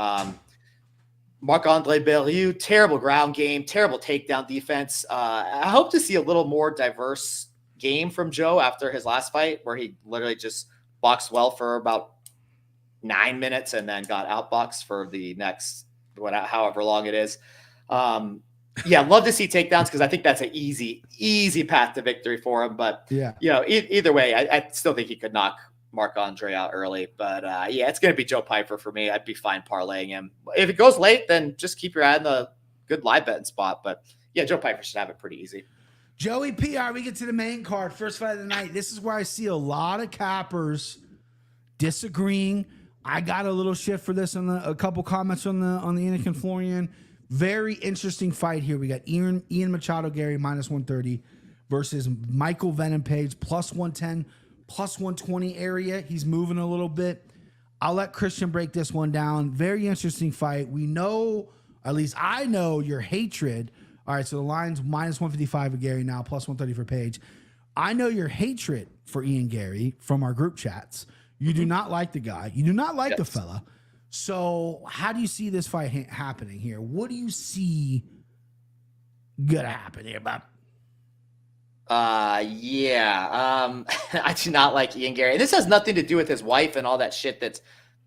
Marc-Andre Barriault, terrible ground game, terrible takedown defense. I hope to see a little more diverse game from Joe after his last fight, where he literally just boxed well for about 9 minutes and then got outboxed for the next however long it is. Yeah, love to see takedowns because I think that's an easy path to victory for him. But either way, I still think he could knock Marc-Andre out early. But it's going to be Joe Pyfer for me. I'd be fine parlaying him. If it goes late, then just keep your eye on the good live betting spot. But yeah, Joe Pyfer should have it pretty easy. Joey P. All right, we get to the main card, first fight of the night. This is where I see a lot of cappers disagreeing. I got a little shit for this on a couple comments on the Anakin Florian. Very interesting fight here. We got Ian Machado Garry -130 versus Michael Venom Page +110, +120 area. He's moving a little bit. I'll let Christian break this one down. Very interesting fight. We know, at least I know, your hatred. All right, so the line's -155 for Garry now, +130 for Page. I know your hatred for Ian Garry from our group chats. You do not like the guy. You do not like the fella. So how do you see this fight happening here? What do you see gonna happen here, Bob? I do not like Ian Garry. This has nothing to do with his wife and all that shit that's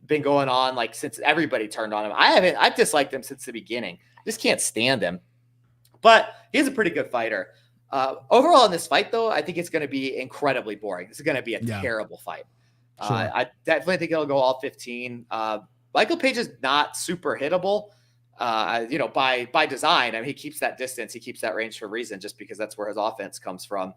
been going on like since everybody turned on him. I've disliked him since the beginning. Just can't stand him. But he's a pretty good fighter. Overall in this fight, though, I think it's going to be incredibly boring. This is going to be a terrible fight. Sure. I definitely think it'll go all 15. Michael Page is not super hittable, by design. I mean, he keeps that distance. He keeps that range for a reason, just because that's where his offense comes from.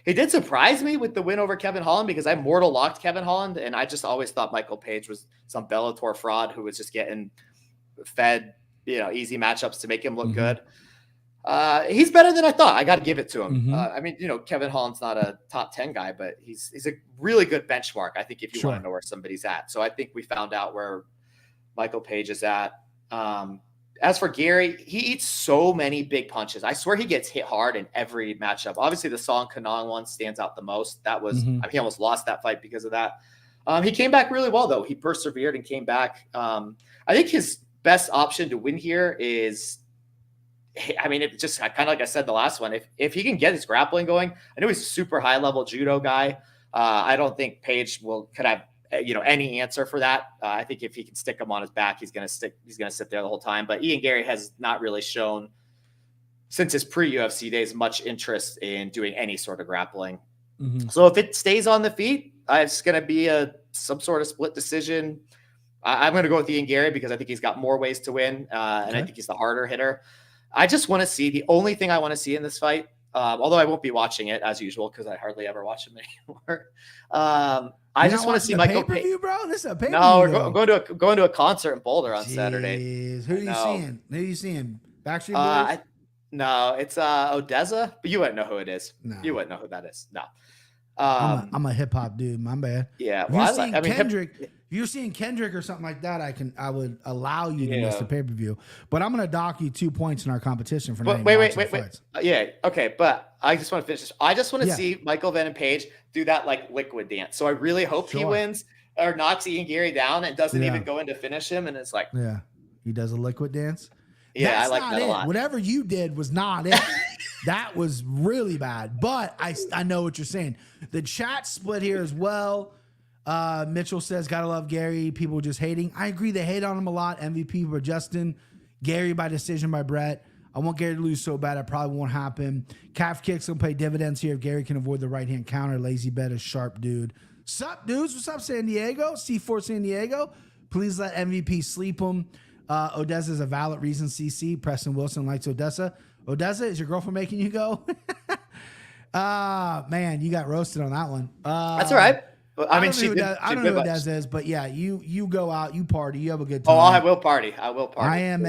He did surprise me with the win over Kevin Holland because I mortal locked Kevin Holland, and I just always thought Michael Page was some Bellator fraud who was just getting fed, easy matchups to make him look good. He's better than I thought. I got to give it to him. Kevin Holland's not a top 10 guy, but he's a really good benchmark, I think, if you want to know where somebody's at. So I think we found out where Michael Page is at. As for Garry, he eats so many big punches. I swear he gets hit hard in every matchup. Obviously, the Song Kanong one stands out the most. That was he almost lost that fight because of that. He came back really well, though. He persevered and came back. I think his best option to win here is, it just kind of like I said the last one. If he can get his grappling going, I know he's a super high level judo guy. I don't think Page could have any answer for that. I think if he can stick him on his back, he's gonna sit there the whole time. But Ian Garry has not really shown since his pre-UFC days much interest in doing any sort of grappling. So if it stays on the feet, it's gonna be some sort of split decision. I'm gonna go with Ian Garry because I think he's got more ways to win, and I think he's the harder hitter. I just want to see, the only thing I want to see in this fight, although I won't be watching it as usual because I hardly ever watch him anymore. I just want to see Michael Page. Bro, this is a pay-per-view. No, we're going to a concert in Boulder on Saturday. Who are you seeing? Backstreet Boys? No, it's Odessa, but you wouldn't know who it is. No. You wouldn't know who that is. No. I'm a hip hop dude. My bad. Yeah, Kendrick. If you're seeing Kendrick or something like that, I would allow you to miss the pay-per-view. But I'm gonna dock you 2 points in our competition for not wait. Yeah, okay, but I just want to finish this. I just want to see Michael Venom Page do that like liquid dance. So I really hope he wins or knocks Ian Garry down and doesn't even go in to finish him. And it's like, he does a liquid dance. Yeah, I like that a lot. Whatever you did was not it. That was really bad. But I know what you're saying. The chat split here as well. Mitchell says, gotta love Garry. People just hating. I agree. They hate on him a lot. MVP for Justin. Garry by decision by Brett. I want Garry to lose so bad. It probably won't happen. Calf kicks will pay dividends here if Garry can avoid the right hand counter. Lazy bet is sharp, dude. Sup, dudes? What's up, San Diego? C4 San Diego. Please let MVP sleep him. Odessa is a valid reason. CC. Preston Wilson likes Odessa. Odessa, is your girlfriend making you go? Man, you got roasted on that one. That's all right. I don't know who Odessa is, but yeah, you go out, you party, you have a good time. Oh, I will party. I am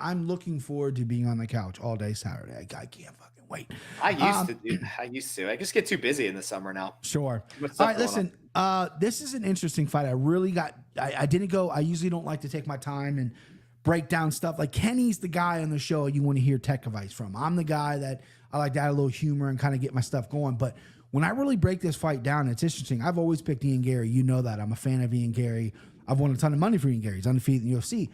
I'm looking forward to being on the couch all day Saturday. I can't fucking wait. I used to. I just get too busy in the summer now. Sure. All right, listen. This is an interesting fight. I didn't go. I usually don't like to take my time and break down stuff. Like Kenny's the guy on the show you want to hear tech advice from. I'm the guy that I like to add a little humor and kind of get my stuff going. But when I really break this fight down, it's interesting. I've always picked Ian Garry. You know that. I'm a fan of Ian Garry. I've won a ton of money for Ian Garry. He's undefeated in the UFC.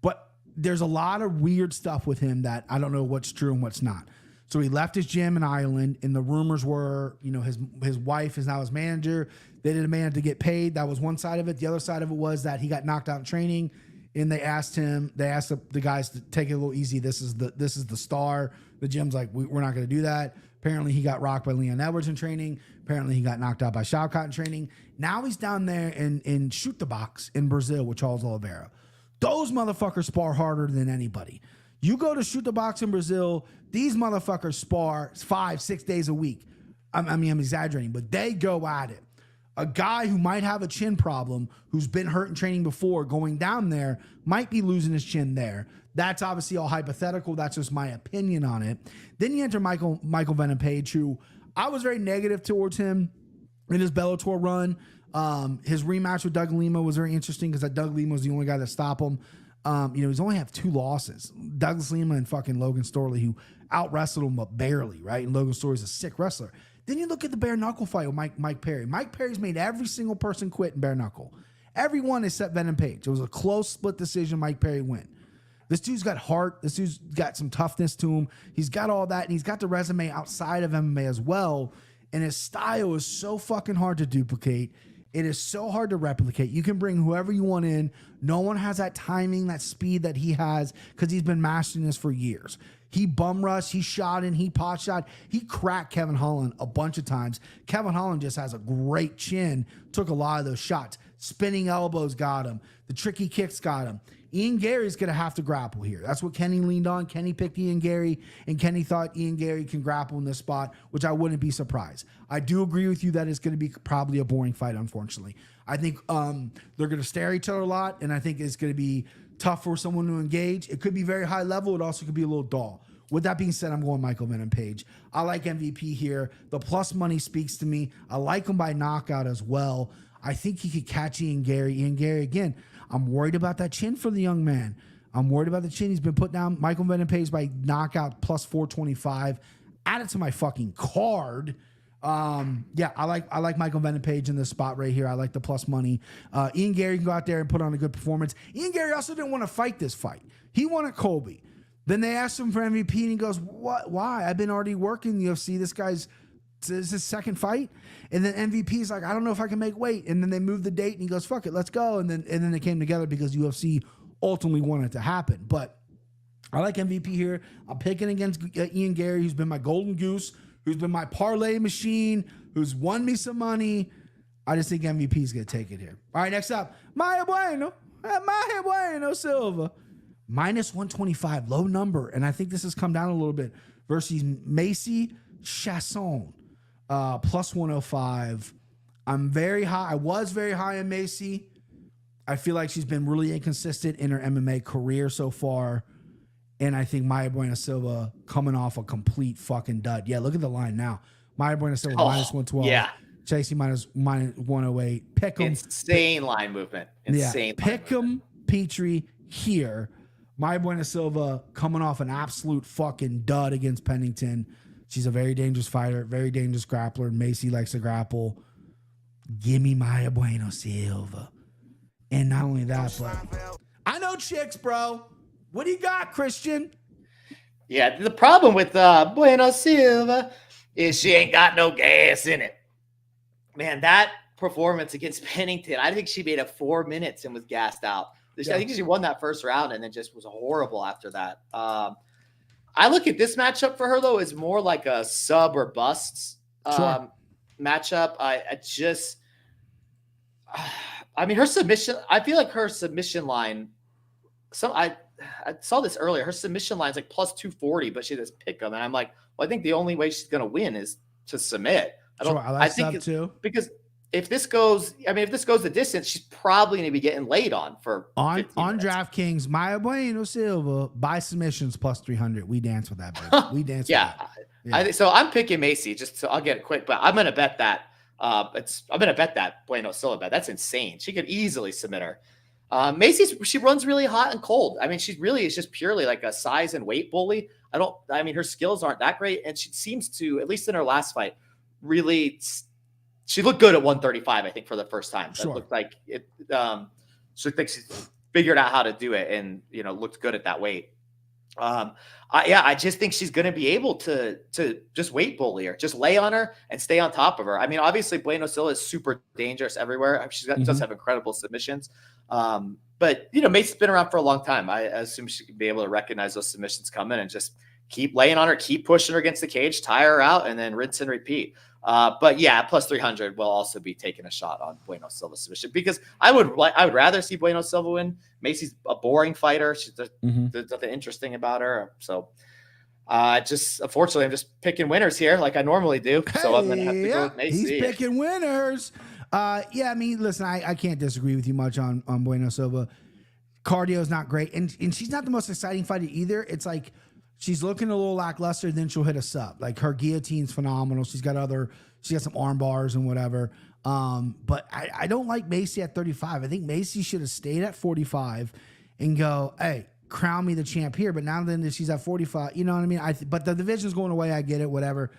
But there's a lot of weird stuff with him that I don't know what's true and what's not. So he left his gym in Ireland, and the rumors were, his wife is now his manager. They didn't demand to get paid. That was one side of it. The other side of it was that he got knocked out in training, and they asked the guys to take it a little easy. This is the star. The gym's like, we're not going to do that. Apparently he got rocked by Leon Edwards in training. Apparently he got knocked out by Shavkat in training. Now he's down there in Shoot the Box in Brazil with Charles Oliveira. Those motherfuckers spar harder than anybody. You go to Shoot the Box in Brazil, these motherfuckers spar 5-6 days a week. I'm exaggerating, but they go at it. A guy who might have a chin problem, who's been hurt in training before, going down there, might be losing his chin there. That's obviously all hypothetical. That's just my opinion on it. Then you enter Michael Venom Page, who I was very negative towards him in his Bellator run. His rematch with Doug Lima was very interesting because Doug Lima was the only guy that stopped him. He's only have 2 losses. Douglas Lima and fucking Logan Storley, who out-wrestled him but barely, right? And Logan Storley's a sick wrestler. Then you look at the bare knuckle fight with Mike Perry. Mike Perry's made every single person quit in bare knuckle. Everyone except Venom Page. It was a close split decision. Mike Perry win. This dude's got heart. This dude's got some toughness to him. He's got all that, and he's got the resume outside of MMA as well. And his style is so fucking hard to duplicate. It is so hard to replicate. You can bring whoever you want in. No one has that timing, that speed that he has because he's been mastering this for years. He bum rushed, he shot in, he pot shot. He cracked Kevin Holland a bunch of times. Kevin Holland just has a great chin, took a lot of those shots. Spinning elbows got him. The tricky kicks got him. Ian Garry's going to have to grapple here. That's what Kenny leaned on. Kenny picked Ian Garry, and Kenny thought Ian Garry can grapple in this spot, which I wouldn't be surprised. I do agree with you that it's going to be probably a boring fight, unfortunately. I think they're going to stare at each other a lot, and I think it's going to be tough for someone to engage. It could be very high level. It also could be a little dull. With that being said, I'm going Michael Venom Page. I like MVP here. The plus money speaks to me. I like him by knockout as well. I think he could catch Ian Garry. Ian Garry, again, I'm worried about that chin for the young man. I'm worried about the chin. He's been put down. Michael Venom Page by knockout plus 425. Add it to my fucking card. I like Michael Venom Page in this spot right here. I like the plus money. Ian Garry can go out there and put on a good performance. Ian Garry also didn't want to fight this fight. He wanted Colby. Then they asked him for MVP, and he goes, "What? Why? I've been already working the UFC. This is his second fight." And then MVP is like, "I don't know if I can make weight." And then they moved the date, and he goes, "Fuck it, let's go." And then they came together because UFC ultimately wanted it to happen. But I like MVP here. I'm picking against Ian Garry, who's been my golden goose, who's been my parlay machine, who's won me some money. I just think MVP is going to take it here. All right, next up, Maya Bueno Silva. Minus 125, low number. And I think this has come down a little bit versus Macy Chiasson, plus 105. I'm very high. I was very high on Macy. I feel like she's been really inconsistent in her MMA career so far. And I think Maya Bueno Silva coming off a complete fucking dud. Yeah, look at the line now. Maya Bueno Silva minus 112. Yeah. Chasey minus 108. Pick 'em. Insane line movement. Insane. Yeah. Pick 'em, Petrie here. Maya Bueno Silva coming off an absolute fucking dud against Pennington. She's a very dangerous fighter, very dangerous grappler. Macy likes to grapple. Give me Maya Bueno Silva. And not only that, but I know chicks, bro. What do you got, Christian? Yeah, the problem with Bueno Silva is she ain't got no gas in it. Man, that performance against Pennington, I think she made it 4 minutes and was gassed out. I think she won that first round and then just was horrible after that. I look at this matchup for her, though, as more like a sub or busts matchup. Her submission, I feel like her submission line, I saw this earlier. Her submission line is like plus 240, but she does pick them. And I'm like, well, I think the only way she's going to win is to submit. I think too. Because if this goes the distance, she's probably going to be getting laid on for on DraftKings. Maya Bueno Silva by submissions plus 300. We dance with that, baby. We dance. Yeah. With that. So I'm picking Macy. I'll get it quick, but I'm going to bet that. I'm going to bet that Bueno Silva bet. That's insane. She could easily submit her. Macy, she runs really hot and cold. I mean, she really is just purely like a size and weight bully. I mean, her skills aren't that great. And she seems to, at least in her last fight, really, she looked good at 135, I think, for the first time. It looked like it. She thinks she's figured out how to do it and, looked good at that weight. I just think she's going to be able to just weight bully her, just lay on her and stay on top of her. I mean, obviously Bueno Silva is super dangerous everywhere. Does have incredible submissions. But Macy's been around for a long time. I assume she can be able to recognize those submissions coming and just keep laying on her, keep pushing her against the cage, tire her out, and then rinse and repeat. But yeah, plus 300 will also be taking a shot on Bueno Silva's submission because I would rather see Bueno Silva win. Macy's a boring fighter. There's nothing interesting about her. So unfortunately, I'm just picking winners here like I normally do. So I'm going to have to go with Macy. He's picking winners. I mean, listen, I can't disagree with you much on Bueno Silva. Cardio is not great. And she's not the most exciting fighter either. It's like, she's looking a little lackluster, then she'll hit a sub. Like her guillotine's phenomenal. She's got some arm bars and whatever. But I don't like Macy at 35. I think Macy should have stayed at 45 and go, hey, crown me the champ here. But now then she's at 45, you know what I mean? But the division's going away. I get it, whatever.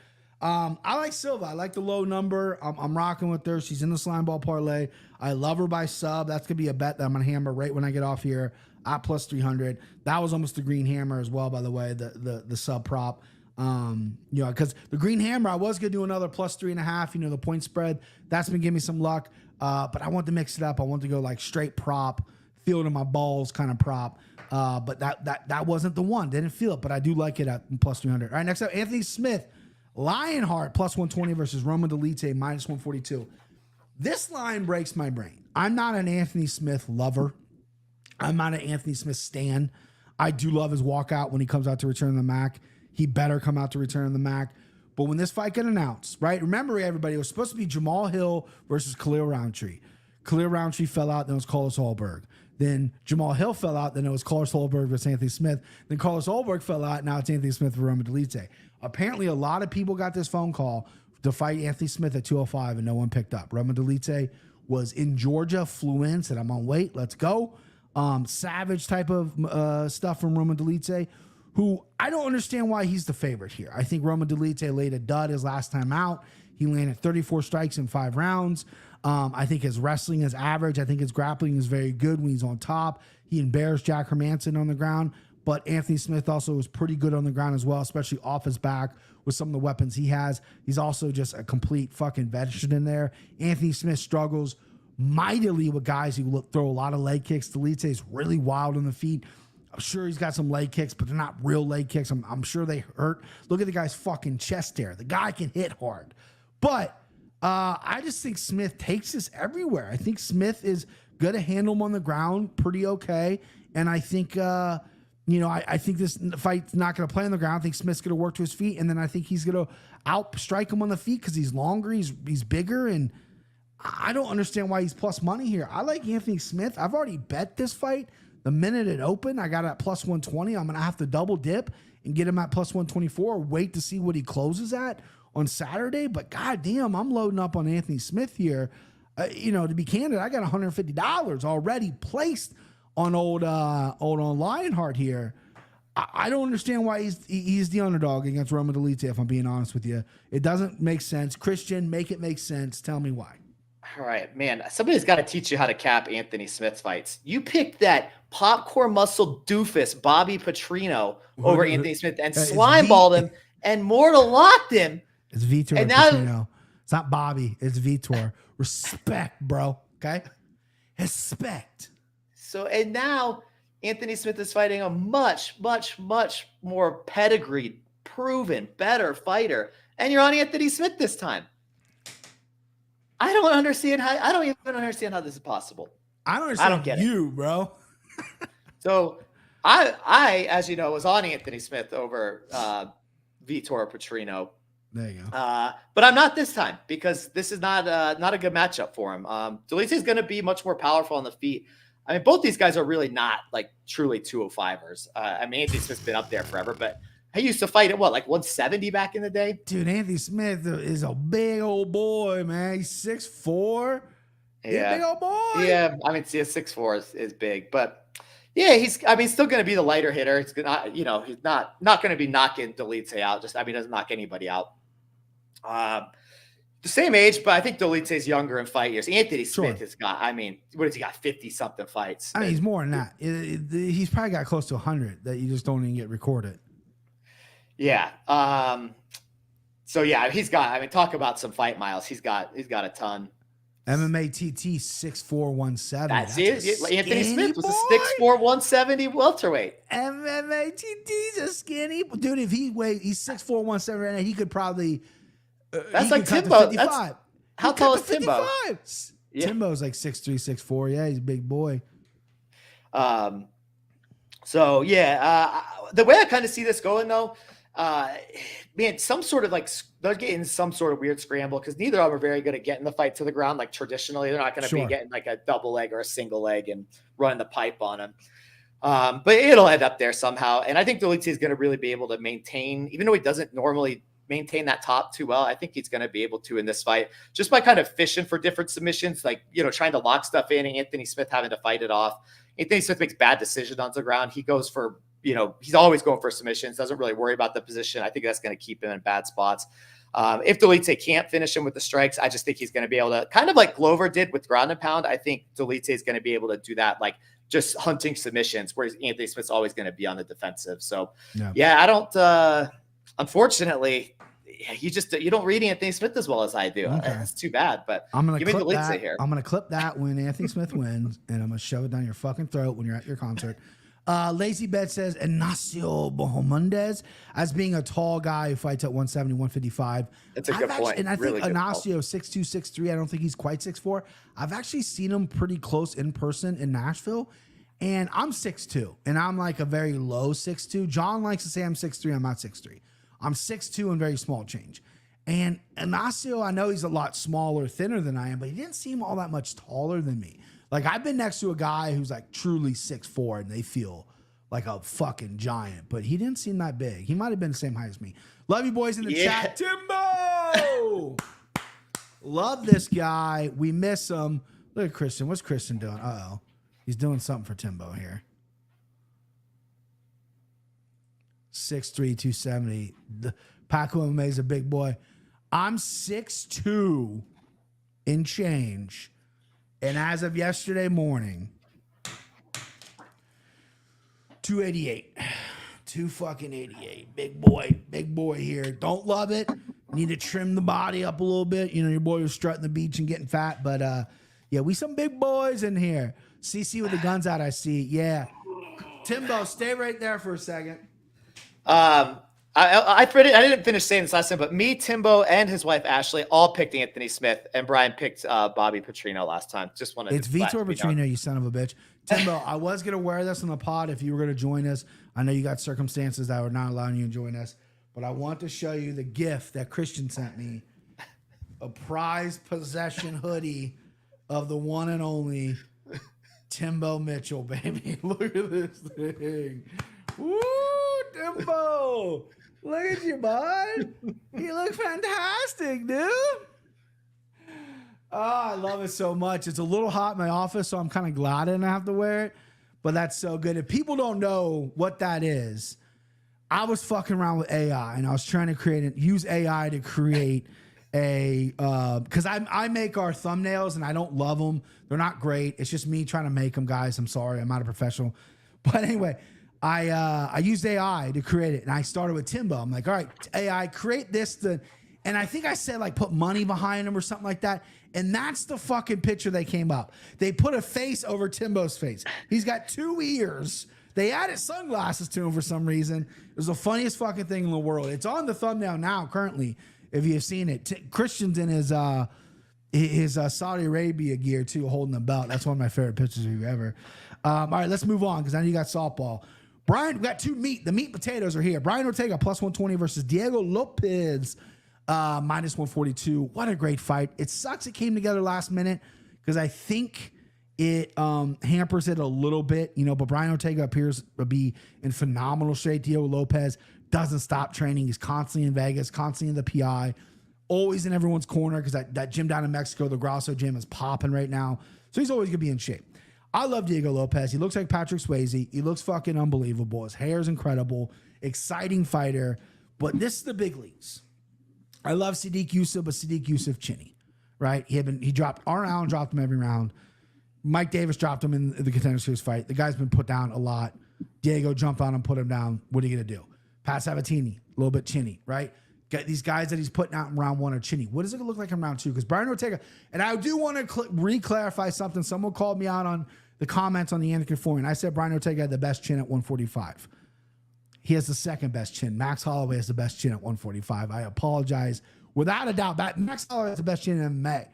I like Silva. I like the low number. I'm rocking with her. She's in the slime ball parlay. I love her by sub. That's going to be a bet that I'm going to hammer right when I get off here. At plus 300. That was almost the green hammer as well, by the way, the sub prop. Because the green hammer, I was going to do another plus 3.5, the point spread. That's been giving me some luck. But I want to mix it up. I want to go like straight prop, feel it in my balls kind of prop. But that wasn't the one. Didn't feel it, but I do like it at plus 300. All right, next up, Anthony Smith. Lionheart plus 120 versus Roman Dolidze minus 142. This line breaks my brain. I'm not an Anthony Smith lover. I'm not an Anthony Smith stan. I do love his walkout when he comes out to return the MAC. He better come out to return the MAC. But when this fight got announced, right? Remember, everybody, it was supposed to be Jamal Hill versus Khalil Roundtree. Khalil Roundtree fell out, then it was Carlos Hallberg. Then Jamal Hill fell out, then it was Carlos Hallberg versus Anthony Smith. Then Carlos Hallberg fell out, now it's Anthony Smith versus Roman Dolidze. Apparently, a lot of people got this phone call to fight Anthony Smith at 205, and no one picked up. Roman Dolidze was in Georgia, flew in, said, I'm on wait, let's go. Savage type of stuff from Roman Dolidze, who I don't understand why he's the favorite here. I think Roman Dolidze laid a dud his last time out. He landed 34 strikes in 5 rounds. I think his wrestling is average. I think his grappling is very good when he's on top. He embarrassed Jack Hermanson on the ground, but Anthony Smith also was pretty good on the ground as well, especially off his back with some of the weapons he has. He's also just a complete fucking veteran in there. Anthony Smith struggles mightily with guys who throw a lot of leg kicks. Dolidze is really wild on the feet. I'm sure he's got some leg kicks, but they're not real leg kicks. I'm sure they hurt. Look at the guy's fucking chest hair. The guy can hit hard. But I just think Smith takes this everywhere. I think Smith is going to handle him on the ground pretty okay. And I think, I think this fight's not going to play on the ground. I think Smith's going to work to his feet. And then I think he's going to outstrike him on the feet because he's longer, he's bigger, and I don't understand why he's plus money here. I like Anthony Smith. I've already bet this fight. The minute it opened, I got it at plus 120. I'm going to have to double dip and get him at plus 124 or wait to see what he closes at on Saturday. But goddamn, I'm loading up on Anthony Smith here. To be candid, I got $150 already placed on old on Lionheart here. I don't understand why he's the underdog against Roman Dolidze, if I'm being honest with you. It doesn't make sense. Christian, make it make sense. Tell me why. All right, man. Somebody's got to teach you how to cap Anthony Smith's fights. You picked that popcorn muscle doofus Bobby Petrino over Anthony Smith and slimeballed him and mortal locked him. It's Vitor and now, Petrino. It's not Bobby. It's Vitor. Respect, bro. Okay? Respect. So, and now Anthony Smith is fighting a much, much, much more pedigreed, proven, better fighter. And you're on Anthony Smith this time. I don't even understand how this is possible. I don't get you, it. Bro. So I, as you know, was on Anthony Smith over Vitor Petrino. There you go. But I'm not this time because this is not a good matchup for him. Dolidze is going to be much more powerful on the feet. I mean, both these guys are really not like truly 205ers. Anthony Smith's been up there forever, but he used to fight at what, like 170 back in the day? Dude, Anthony Smith is a big old boy, man. He's 6'4". He's a big old boy. Yeah, I mean, 6'4" is big. But Yeah, he's still going to be the lighter hitter. It's gonna, he's not going to be knocking Dolidze out. Doesn't knock anybody out. The same age, but I think Dolidze is younger in fight years. Anthony Smith has got, what has he got? 50 something fights. He's more than that. He's probably got close to 100 that you just don't even get recorded. Yeah. So yeah, he's got. Talk about some fight miles. He's got a ton. MMA TT 6'4", 170. That's it. Anthony Smith was a 6'4", 170 welterweight. MMA TT's a skinny dude. If he's 6'4", 170 right now, he could probably. That's like Timbo. How tall is 55. Timbo? Yeah. Timbo's like 6'3", 6'4". Yeah, he's a big boy. So yeah, the way I kind of see this going though, some sort of they're getting some sort of weird scramble because neither of them are very good at getting the fight to the ground. Like traditionally, they're not going to be getting like a double leg or a single leg and running the pipe on them. But it'll end up there somehow. And I think Dolidze is going to really be able to maintain, even though he doesn't normally maintain that top too well. I think he's going to be able to in this fight just by kind of fishing for different submissions, trying to lock stuff in and Anthony Smith having to fight it off. Anthony Smith makes bad decisions on the ground. He goes for, he's always going for submissions, doesn't really worry about the position. I think that's going to keep him in bad spots. If Dolidze can't finish him with the strikes, I just think he's going to be able to, kind of like Glover did with ground and pound. I think Dolidze is going to be able to do that, just hunting submissions, whereas Anthony Smith's always going to be on the defensive. So yeah, I don't, unfortunately, you don't read Anthony Smith as well as I do. Okay. It's too bad, but I'm gonna clip that here. I'm gonna clip that when Anthony Smith wins, and I'm gonna shove it down your fucking throat when you're at your concert. Lazy Bet says Ignacio Hernandez as being a tall guy who fights at 170, 155. That's a good point. And I think Ignacio 6'2", 6'3". I don't think he's quite 6'4". I've actually seen him pretty close in person in Nashville. And I'm 6'2", and I'm like a very low 6'2". John likes to say I'm 6'3". I'm not 6'3". I'm 6'2" and very small change. And Ignacio, I know he's a lot smaller, thinner than I am, but he didn't seem all that much taller than me. Like, I've been next to a guy who's like truly 6'4", and they feel like a fucking giant, but he didn't seem that big. He might have been the same height as me. Love you boys in the chat. Timbo! Love this guy. We miss him. Look at Christian. What's Christian doing? Uh-oh. He's doing something for Timbo here. 6'3", 270. Paco MMA is a big boy. I'm 6'2" in change. And as of yesterday morning, 288. 288. Big boy here. Don't love it. Need to trim the body up a little bit. Your boy was strutting the beach and getting fat. But yeah, we some big boys in here. CC with the guns out, I see. Yeah. Timbo, stay right there for a second. I didn't finish saying this last time, but me, Timbo, and his wife Ashley all picked Anthony Smith, and Brian picked Bobby Petrino last time. Just wanted it's Vitor Petrino, you son of a bitch. Timbo, I was gonna wear this on the pod if you were gonna join us. I know you got circumstances that were not allowing you to join us, but I want to show you the gift that Christian sent me: a prized possession hoodie of the one and only Timbo Mitchell, baby. Look at this thing. Woo, Timbo. Look at you, bud. You look fantastic, dude. Oh, I love it so much. It's a little hot in my office, so I'm kind of glad I didn't have to wear it. But that's so good. If people don't know what that is, I was fucking around with AI, and I was trying to use AI to create because I make our thumbnails, and I don't love them. They're not great. It's just me trying to make them, guys. I'm sorry. I'm not a professional. But anyway, I used AI to create it, and I started with Timbo. I'm like, all right, AI, create this. And I think I said, put money behind him or something like that. And that's the fucking picture they came up. They put a face over Timbo's face. He's got 2 ears. They added sunglasses to him for some reason. It was the funniest fucking thing in the world. It's on the thumbnail now, currently, if you've seen it. Christian's in his Saudi Arabia gear, too, holding the belt. That's one of my favorite pictures of you ever. All right, let's move on, because I know you got softball. Brian, we got two meat. The meat potatoes are here. Brian Ortega, plus 120 versus Diego Lopes, minus 142. What a great fight. It sucks it came together last minute, because I think it hampers it a little bit, but Brian Ortega appears to be in phenomenal shape. Diego Lopes doesn't stop training. He's constantly in Vegas, constantly in the PI, always in everyone's corner, because that gym down in Mexico, the Grosso gym, is popping right now. So he's always going to be in shape. I love Diego Lopes. He looks like Patrick Swayze. He looks fucking unbelievable. His hair is incredible. Exciting fighter. But this is the big leagues. I love Sadiq Yusuf, but Sadiq Yusuf chinny, right? He dropped Aaron Allen, dropped him every round. Mike Davis dropped him in the Contender Series fight. The guy's been put down a lot. Diego jumped on him, put him down. What are you going to do? Pat Sabatini, a little bit chinny, right? Got these guys that he's putting out in round 1 are chinny. What is it going to look like in round 2? Because Brian Ortega, and I do want to re-clarify something. Someone called me out on the comments on the Anakin Forum, and I said Brian Ortega had the best chin at 145. He has the second best chin. Max Holloway has the best chin at 145. I apologize. Without a doubt, Max Holloway has the best chin in MMA.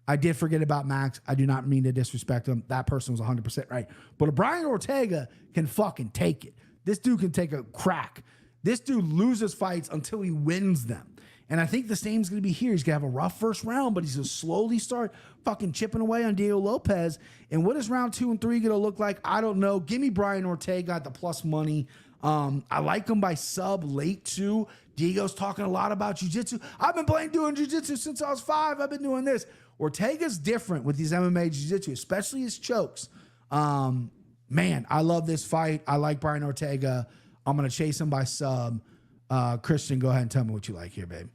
I did forget about Max. I do not mean to disrespect him. That person was 100% right. But Brian Ortega can fucking take it. This dude can take a crack. This dude loses fights until he wins them. And I think the same is going to be here. He's going to have a rough first round, but he's going to slowly start fucking chipping away on Diego Lopes. And what is round 2 and 3 going to look like? I don't know. Give me Brian Ortega at the plus money. I like him by sub late too. Diego's talking a lot about jiu-jitsu. I've been doing jiu-jitsu since I was 5. I've been doing this. Ortega's different with these MMA jiu-jitsu, especially his chokes. Man, I love this fight. I like Brian Ortega. I'm going to chase him by sub. Christian, go ahead and tell me what you like here, babe.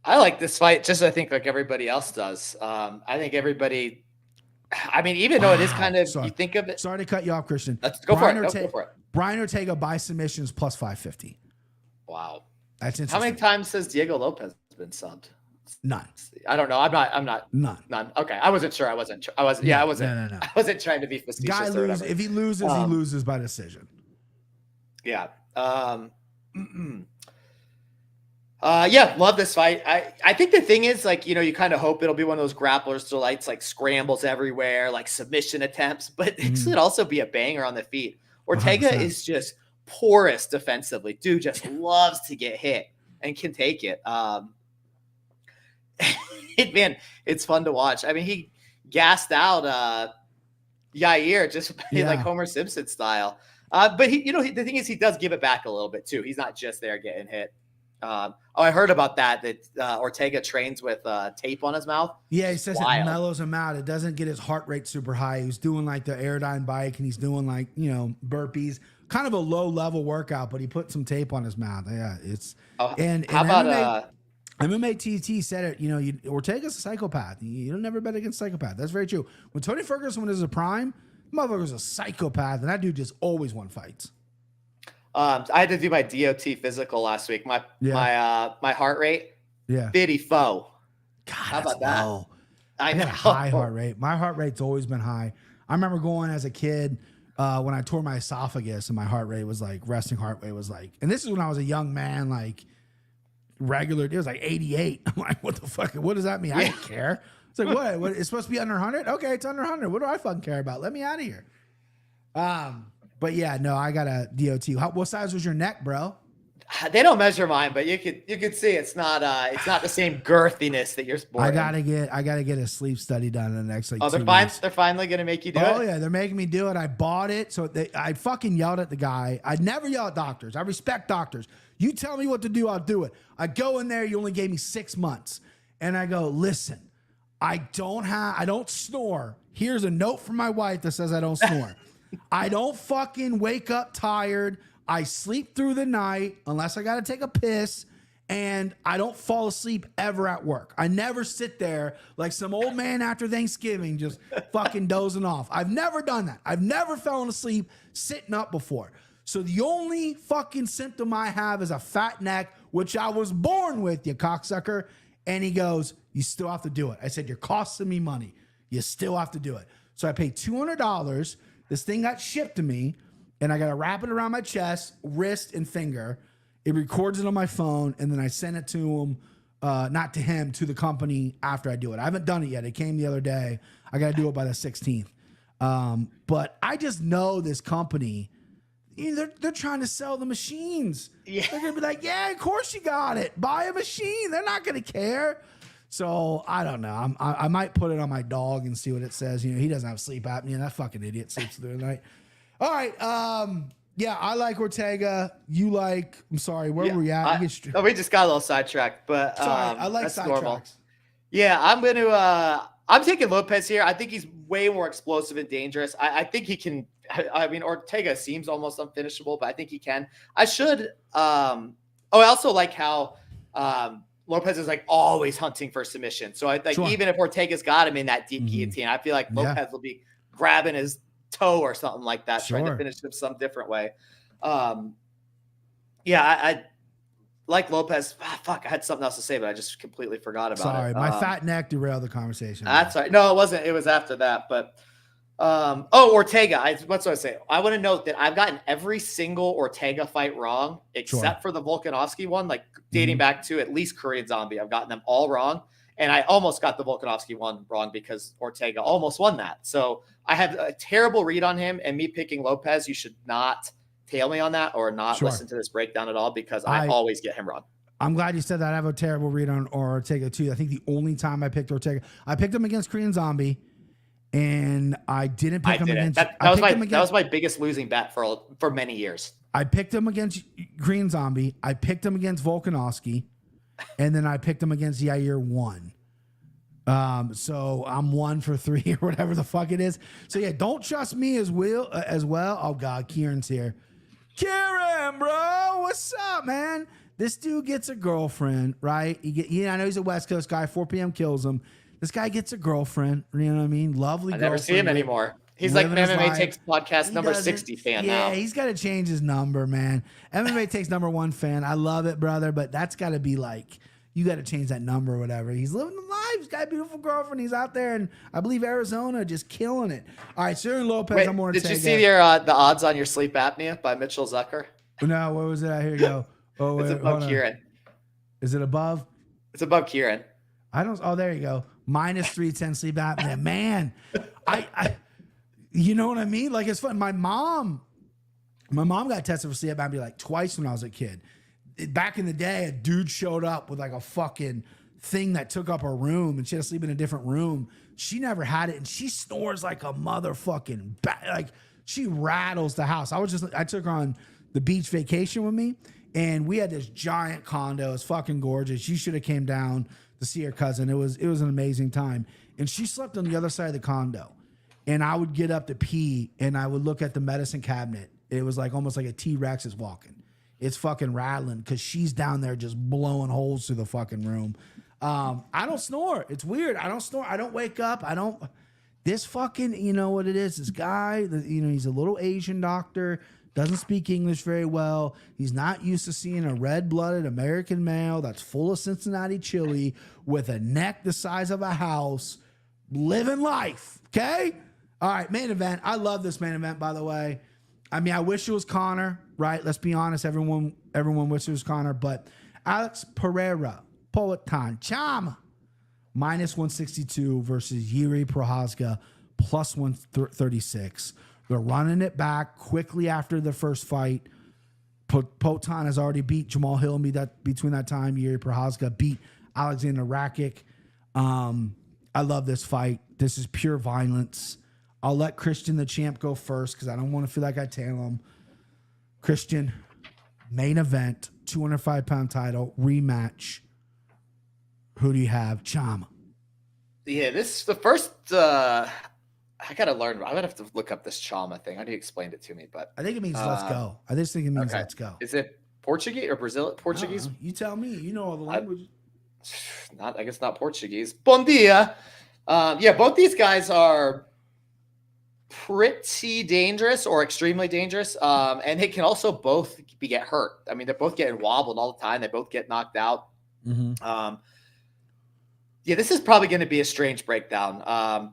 I like this fight just I think like everybody else does. I think everybody, I mean, even though it is kind of, you think of it. Sorry to cut you off, Christian. Let's go for it. Go for it. Brian Ortega by submissions plus 550. Wow. That's interesting. How many times has Diego Lopes been subbed? None. I don't know. I'm not. None. Okay. I wasn't sure. I wasn't. No. I wasn't trying to be facetious. Guy loses. If he loses, he loses by decision. Yeah. Yeah, love this fight. I think the thing is, like, you know, you kind of hope it'll be one of those grapplers delights, like scrambles everywhere, like submission attempts, but it could also be a banger on the feet. Ortega 100%. is just porous defensively. Dude just loves to get hit and can take it. Man, it's fun to watch. I mean, he gassed out Yair just like Homer Simpson style. But he, you know, the thing is, he does give it back a little bit too. He's not just there getting hit. I heard about that Ortega trains with tape on his mouth. Yeah, he says it mellows him out. It doesn't get his heart rate super high. He's doing like the Airdyne bike and he's doing like, you know, burpees. Kind of a low level workout, but he put some tape on his mouth. Yeah, it's and how about MMA TT said it. You know, Ortega's a psychopath. You don't never bet against psychopath. That's very true. When Tony Ferguson was a prime, motherfucker's a psychopath, and that dude just always won fights. I had to do my DOT physical last week. My heart rate, 54. God, how about that? Low. I know. High heart rate. My heart rate's always been high. I remember going as a kid when I tore my esophagus, and my heart rate was like resting heart rate was like, and this is when I was a young man, like regular. It was like 88. I'm like, what the fuck? What does that mean? I don't care. It's like what? It's supposed to be under 100. Okay, it's under 100. What do I fucking care about? Let me out of here. But yeah, no, I got a DOT. What size was your neck, bro? They don't measure mine, but you could see it's not the same girthiness that you're sporting. I gotta get a sleep study done in the next like 2 weeks. They're finally gonna make you do it. Oh yeah, they're making me do it. I bought it, so I fucking yelled at the guy. I never yell at doctors. I respect doctors. You tell me what to do, I'll do it. I go in there. You only gave me 6 months, and I go, listen, I don't snore. Here's a note from my wife that says I don't snore. I don't fucking wake up tired. I sleep through the night unless I got to take a piss, and I don't fall asleep ever at work. I never sit there like some old man after Thanksgiving just fucking dozing off. I've never done that. I've never fallen asleep sitting up before. So the only fucking symptom I have is a fat neck, which I was born with, you cocksucker. And he goes, you still have to do it. I said, you're costing me money. You still have to do it. So I paid $200. This thing got shipped to me, and I got to wrap it around my chest, wrist, and finger. It records it on my phone, and then I send it to him, not to him, to the company after I do it. I haven't done it yet. It came the other day. I got to do it by the 16th. But I just know this company, you know, they're trying to sell the machines. Yeah. They're going to be like, yeah, of course you got it. Buy a machine. They're not going to care. So I don't know. I might put it on my dog and see what it says. You know, he doesn't have sleep apnea. That fucking idiot sleeps through the night. All right. Yeah, I like Ortega. You like? I'm sorry. Where were we at? We just got a little sidetracked, but sorry. I like sidetracks. Yeah, I'm going to. I'm taking Lopes here. I think he's way more explosive and dangerous. I think he can. I mean, Ortega seems almost unfinishable, but I think he can. I should. I also like how Lopes is like always hunting for submission. So I like even if Ortega's got him in that deep guillotine, I feel like Lopes will be grabbing his toe or something like that, trying to finish him some different way. I like Lopes. Fuck, I had something else to say, but I just completely forgot about it. Sorry, my fat neck derailed the conversation. That's right. No, it wasn't. It was after that. But Ortega. What's what I say? I want to note that I've gotten every single Ortega fight wrong, except for the Volkanovski one, like dating back to at least Korean Zombie. I've gotten them all wrong. And I almost got the Volkanovski one wrong because Ortega almost won that. So I have a terrible read on him, and me picking Lopes, you should not tail me on that or not listen to this breakdown at all because I always get him wrong. I'm glad you said that. I have a terrible read on Ortega too. I think the only time I picked Ortega, I picked him against Korean Zombie, and I didn't pick him against. That was my biggest losing bet for many years. I picked him against Korean Zombie. I picked him against Volkanovski, and then I picked him against Yair 1. So I'm 1 for 3 or whatever the fuck it is. So yeah, don't trust me as well. Oh God, Kieran's here. Kieran, bro, what's up, man? This dude gets a girlfriend, right? I know he's a West Coast guy. 4 p.m. kills him. This guy gets a girlfriend. You know what I mean? Lovely. I never see him anymore. He's like MMA Takes podcast number 60 fan now. Yeah, he's got to change his number, man. MMA Takes number 1 fan. I love it, brother, but that's got to be like, you got to change that number or whatever. He's living the life. He's got a beautiful girlfriend. He's out there in, I believe, Arizona, just killing it. All right, Sir Lopes. Wait, did you see the odds on your sleep apnea by Mitchell Zucker? No, what was it? Here you go. Oh, it's above Kieran. Is it above? It's above Kieran. Oh, there you go. -310 sleep apnea. Man, I you know what I mean? Like, it's fun. My mom got tested for sleep apnea like twice when I was a kid. Back in the day, a dude showed up with like a fucking thing that took up her room, and she had to sleep in a different room. She never had it, and she snores like a motherfucking like she rattles the house. I took her on the beach vacation with me, and we had this giant condo. It's fucking gorgeous. You should have came down to see her cousin. It was an amazing time. And she slept on the other side of the condo. And I would get up to pee, and I would look at the medicine cabinet. It was like almost like a T-Rex is walking. It's fucking rattling because she's down there just blowing holes through the fucking room. I don't snore. It's weird. I don't snore. I don't wake up. This fucking, you know what it is? This guy, he's a little Asian doctor, doesn't speak English very well. He's not used to seeing a red-blooded American male that's full of Cincinnati chili with a neck the size of a house, living life, okay? All right, main event. I love this main event, by the way. I mean, I wish it was Conor, right? Let's be honest. Everyone wishes it was Conor. But Alex Pereira, Poatan Chama, -162 versus Jiří Procházka, +136. They're running it back quickly after the first fight. Poatan has already beat Jamal Hill between that time. Jiří Procházka beat Alexander Rakic. I love this fight. This is pure violence. I'll let Christian, the champ, go first because I don't want to feel like I tail him. Christian, main event, 205-pound title, rematch. Who do you have? Chama. Yeah, this is the first. I gotta learn. I'm gonna have to look up this Chama thing. I know you explained it to me, but I think it means let's go. I just think it means let's go. Is it Portuguese or Brazil? Portuguese? You tell me. You know all the languages. I guess not Portuguese. Bom dia. Yeah, both these guys are pretty dangerous or extremely dangerous. And they can also both get hurt. I mean, they're both getting wobbled all the time. They both get knocked out. Mm-hmm. Yeah, this is probably going to be a strange breakdown.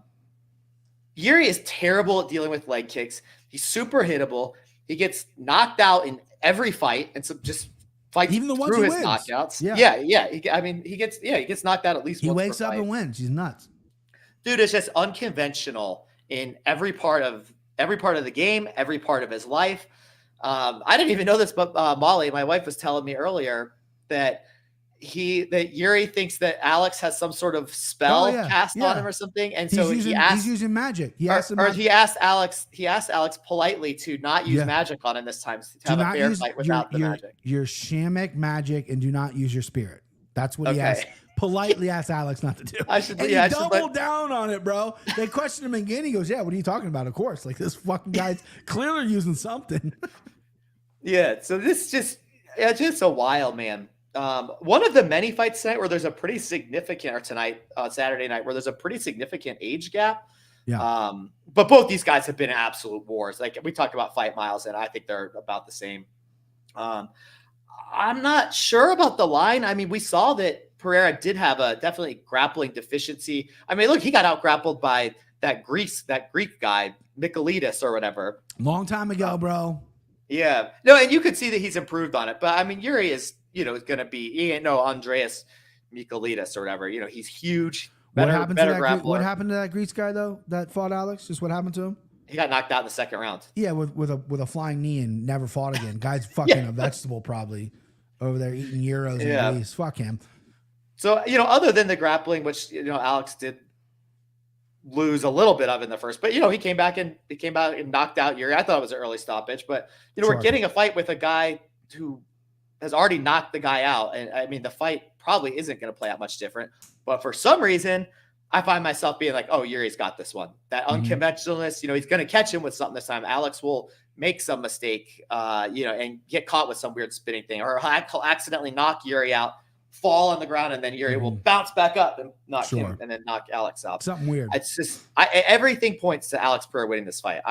Jiří is terrible at dealing with leg kicks. He's super hittable. He gets knocked out in every fight, and so just fights even the ones through he his wins. Knockouts. Yeah. He gets knocked out at least. He once wakes per up fight. and wins. He's nuts. Dude is just unconventional in every part of the game, every part of his life. I didn't even know this, but Molly, my wife, was telling me earlier that Jiří thinks that Alex has some sort of spell cast on him or something, and so he's using magic. He asked Alex politely to not use magic on him this time, to have a fair fight without the magic. Your shamic magic, and do not use your spirit. That's what he asked politely asked Alex not to do. He doubled down on it, bro. They questioned him again. He goes, yeah, what are you talking about? Of course. Like, this fucking guy's clearly using something. Yeah, so this just a while, man. One of the many fights tonight where there's a pretty significant, or tonight, Saturday night, where there's a pretty significant age gap. Yeah. But both these guys have been absolute wars. Like, we talked about fight miles, and I think they're about the same. I'm not sure about the line. I mean, we saw that Pereira did have a definitely grappling deficiency. I mean, look, he got out grappled by that Greek guy, Michailidis or whatever. Long time ago, bro. Yeah. No, and you could see that he's improved on it. But I mean, Yuri is, is going to be, he ain't no Andreas Michailidis or whatever. He's huge. What happened to that Greece guy, though, that fought Alex? Just what happened to him? He got knocked out in the second round. Yeah, with a flying knee and never fought again. Guy's fucking a vegetable probably over there eating euros and Greece. Fuck him. So, other than the grappling, which, Alex did lose a little bit of in the first, but, he came back and knocked out Yuri. I thought it was an early stoppage, but, we're getting a fight with a guy who has already knocked the guy out. And I mean, the fight probably isn't going to play out much different, but for some reason, I find myself being like, oh, Yuri's got this one. That unconventionalness, he's going to catch him with something this time. Alex will make some mistake, and get caught with some weird spinning thing, or accidentally knock Yuri out, fall on the ground, and then Yuri will bounce back up and knock him, and then knock Alex out. Something weird. It's just everything points to Alex Pereira winning this fight.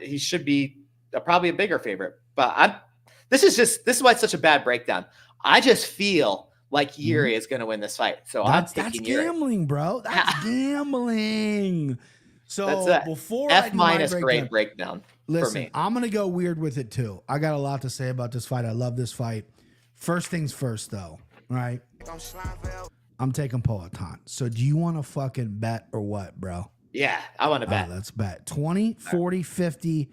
He should be probably a bigger favorite, but this is why it's such a bad breakdown. I just feel like Yuri is going to win this fight. So that's gambling, bro. That's gambling. So that's before F- grade breakdown listen, for me. I'm going to go weird with it too. I got a lot to say about this fight. I love this fight. First things first, though, right? I'm taking Payton. So do you want to fucking bet or what, bro? Yeah, I want to bet. Let's bet. 20, 40, 50,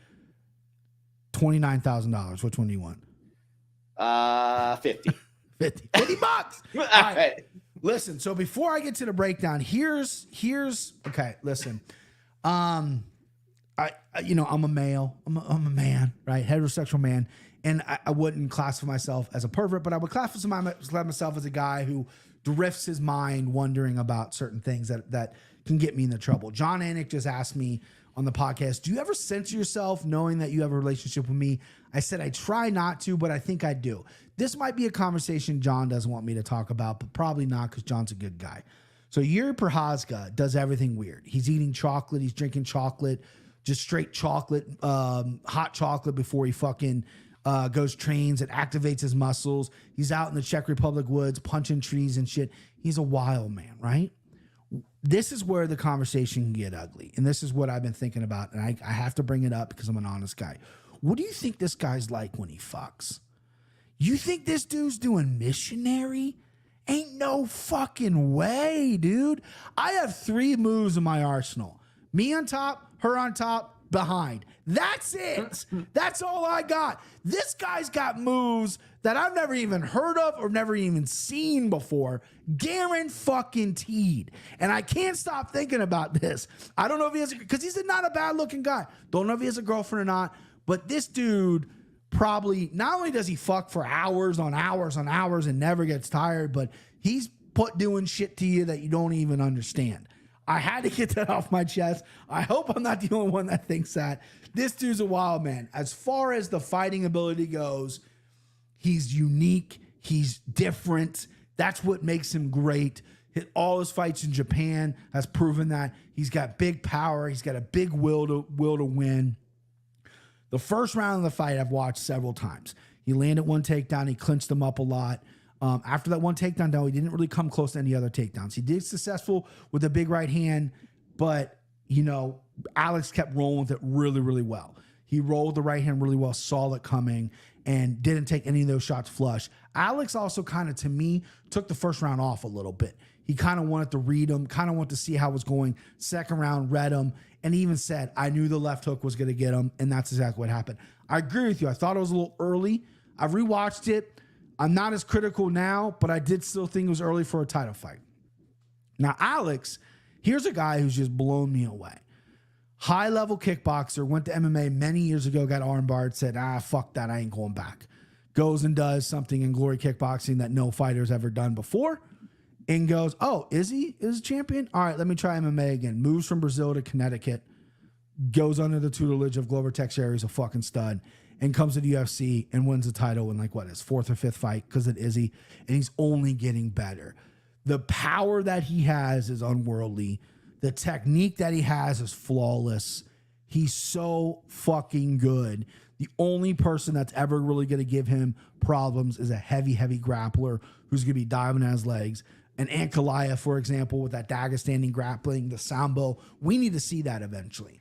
$29,000. Which one do you want? 50. $50 bucks. All right. Listen, so before I get to the breakdown, here's okay, listen. I'm a male. I'm a man, right? Heterosexual man. And I wouldn't classify myself as a pervert, but I would classify myself as a guy who drifts his mind wondering about certain things that can get me into trouble. John Anik just asked me on the podcast, do you ever censor yourself knowing that you have a relationship with me? I said I try not to, but I think I do. This might be a conversation John doesn't want me to talk about, but probably not because John's a good guy. So Yuri Prochazka does everything weird. He's eating chocolate. He's drinking chocolate, just straight chocolate, hot chocolate before he fucking goes trains. It activates his muscles. He's out in the Czech Republic woods punching trees and shit. He's a wild man, right? This is where the conversation can get ugly. And this is what I've been thinking about. And I have to bring it up because I'm an honest guy. What do you think this guy's like when he fucks? You think this dude's doing missionary? Ain't no fucking way, dude. I have 3 moves in my arsenal. Me on top, her on top, behind. That's it. That's all I got. This guy's got moves that I've never even heard of or never even seen before. Guaranteed. And I can't stop thinking about this. I don't know if he has, because he's not a bad looking guy. Don't know if he has a girlfriend or not, but this dude probably, not only does he fuck for hours on hours on hours and never gets tired, but he's doing shit to you that you don't even understand. I had to get that off my chest. I hope I'm not the only one that thinks that. This dude's a wild man. As far as the fighting ability goes, he's unique. He's different. That's what makes him great. All his fights in Japan has proven that. He's got big power. He's got a big will to win. The first round of the fight I've watched several times. He landed one takedown. He clinched him up a lot. After that one takedown, though, he didn't really come close to any other takedowns. He did successful with a big right hand, but, Alex kept rolling with it really, really well. He rolled the right hand really well, saw it coming, and didn't take any of those shots flush. Alex also kind of, to me, took the first round off a little bit. He kind of wanted to read him, kind of wanted to see how it was going. Second round, read him, and he even said, I knew the left hook was going to get him, and that's exactly what happened. I agree with you. I thought it was a little early. I've rewatched it. I'm not as critical now, but I did still think it was early for a title fight. Now, Alex, here's a guy who's just blown me away. High-level kickboxer, went to MMA many years ago, got armbarred, said, fuck that, I ain't going back. Goes and does something in Glory Kickboxing that no fighter's ever done before, and goes, oh, is he champion? All right, let me try MMA again. Moves from Brazil to Connecticut, goes under the tutelage of Glover Teixeira, who's a fucking stud, and comes to the UFC and wins the title in his fourth or fifth fight because of Izzy, and he's only getting better. The power that he has is unworldly. The technique that he has is flawless. He's so fucking good. The only person that's ever really going to give him problems is a heavy grappler who's going to be diving at his legs. And Ankalaev, for example, with that Dagestani grappling, the Sambo, we need to see that eventually.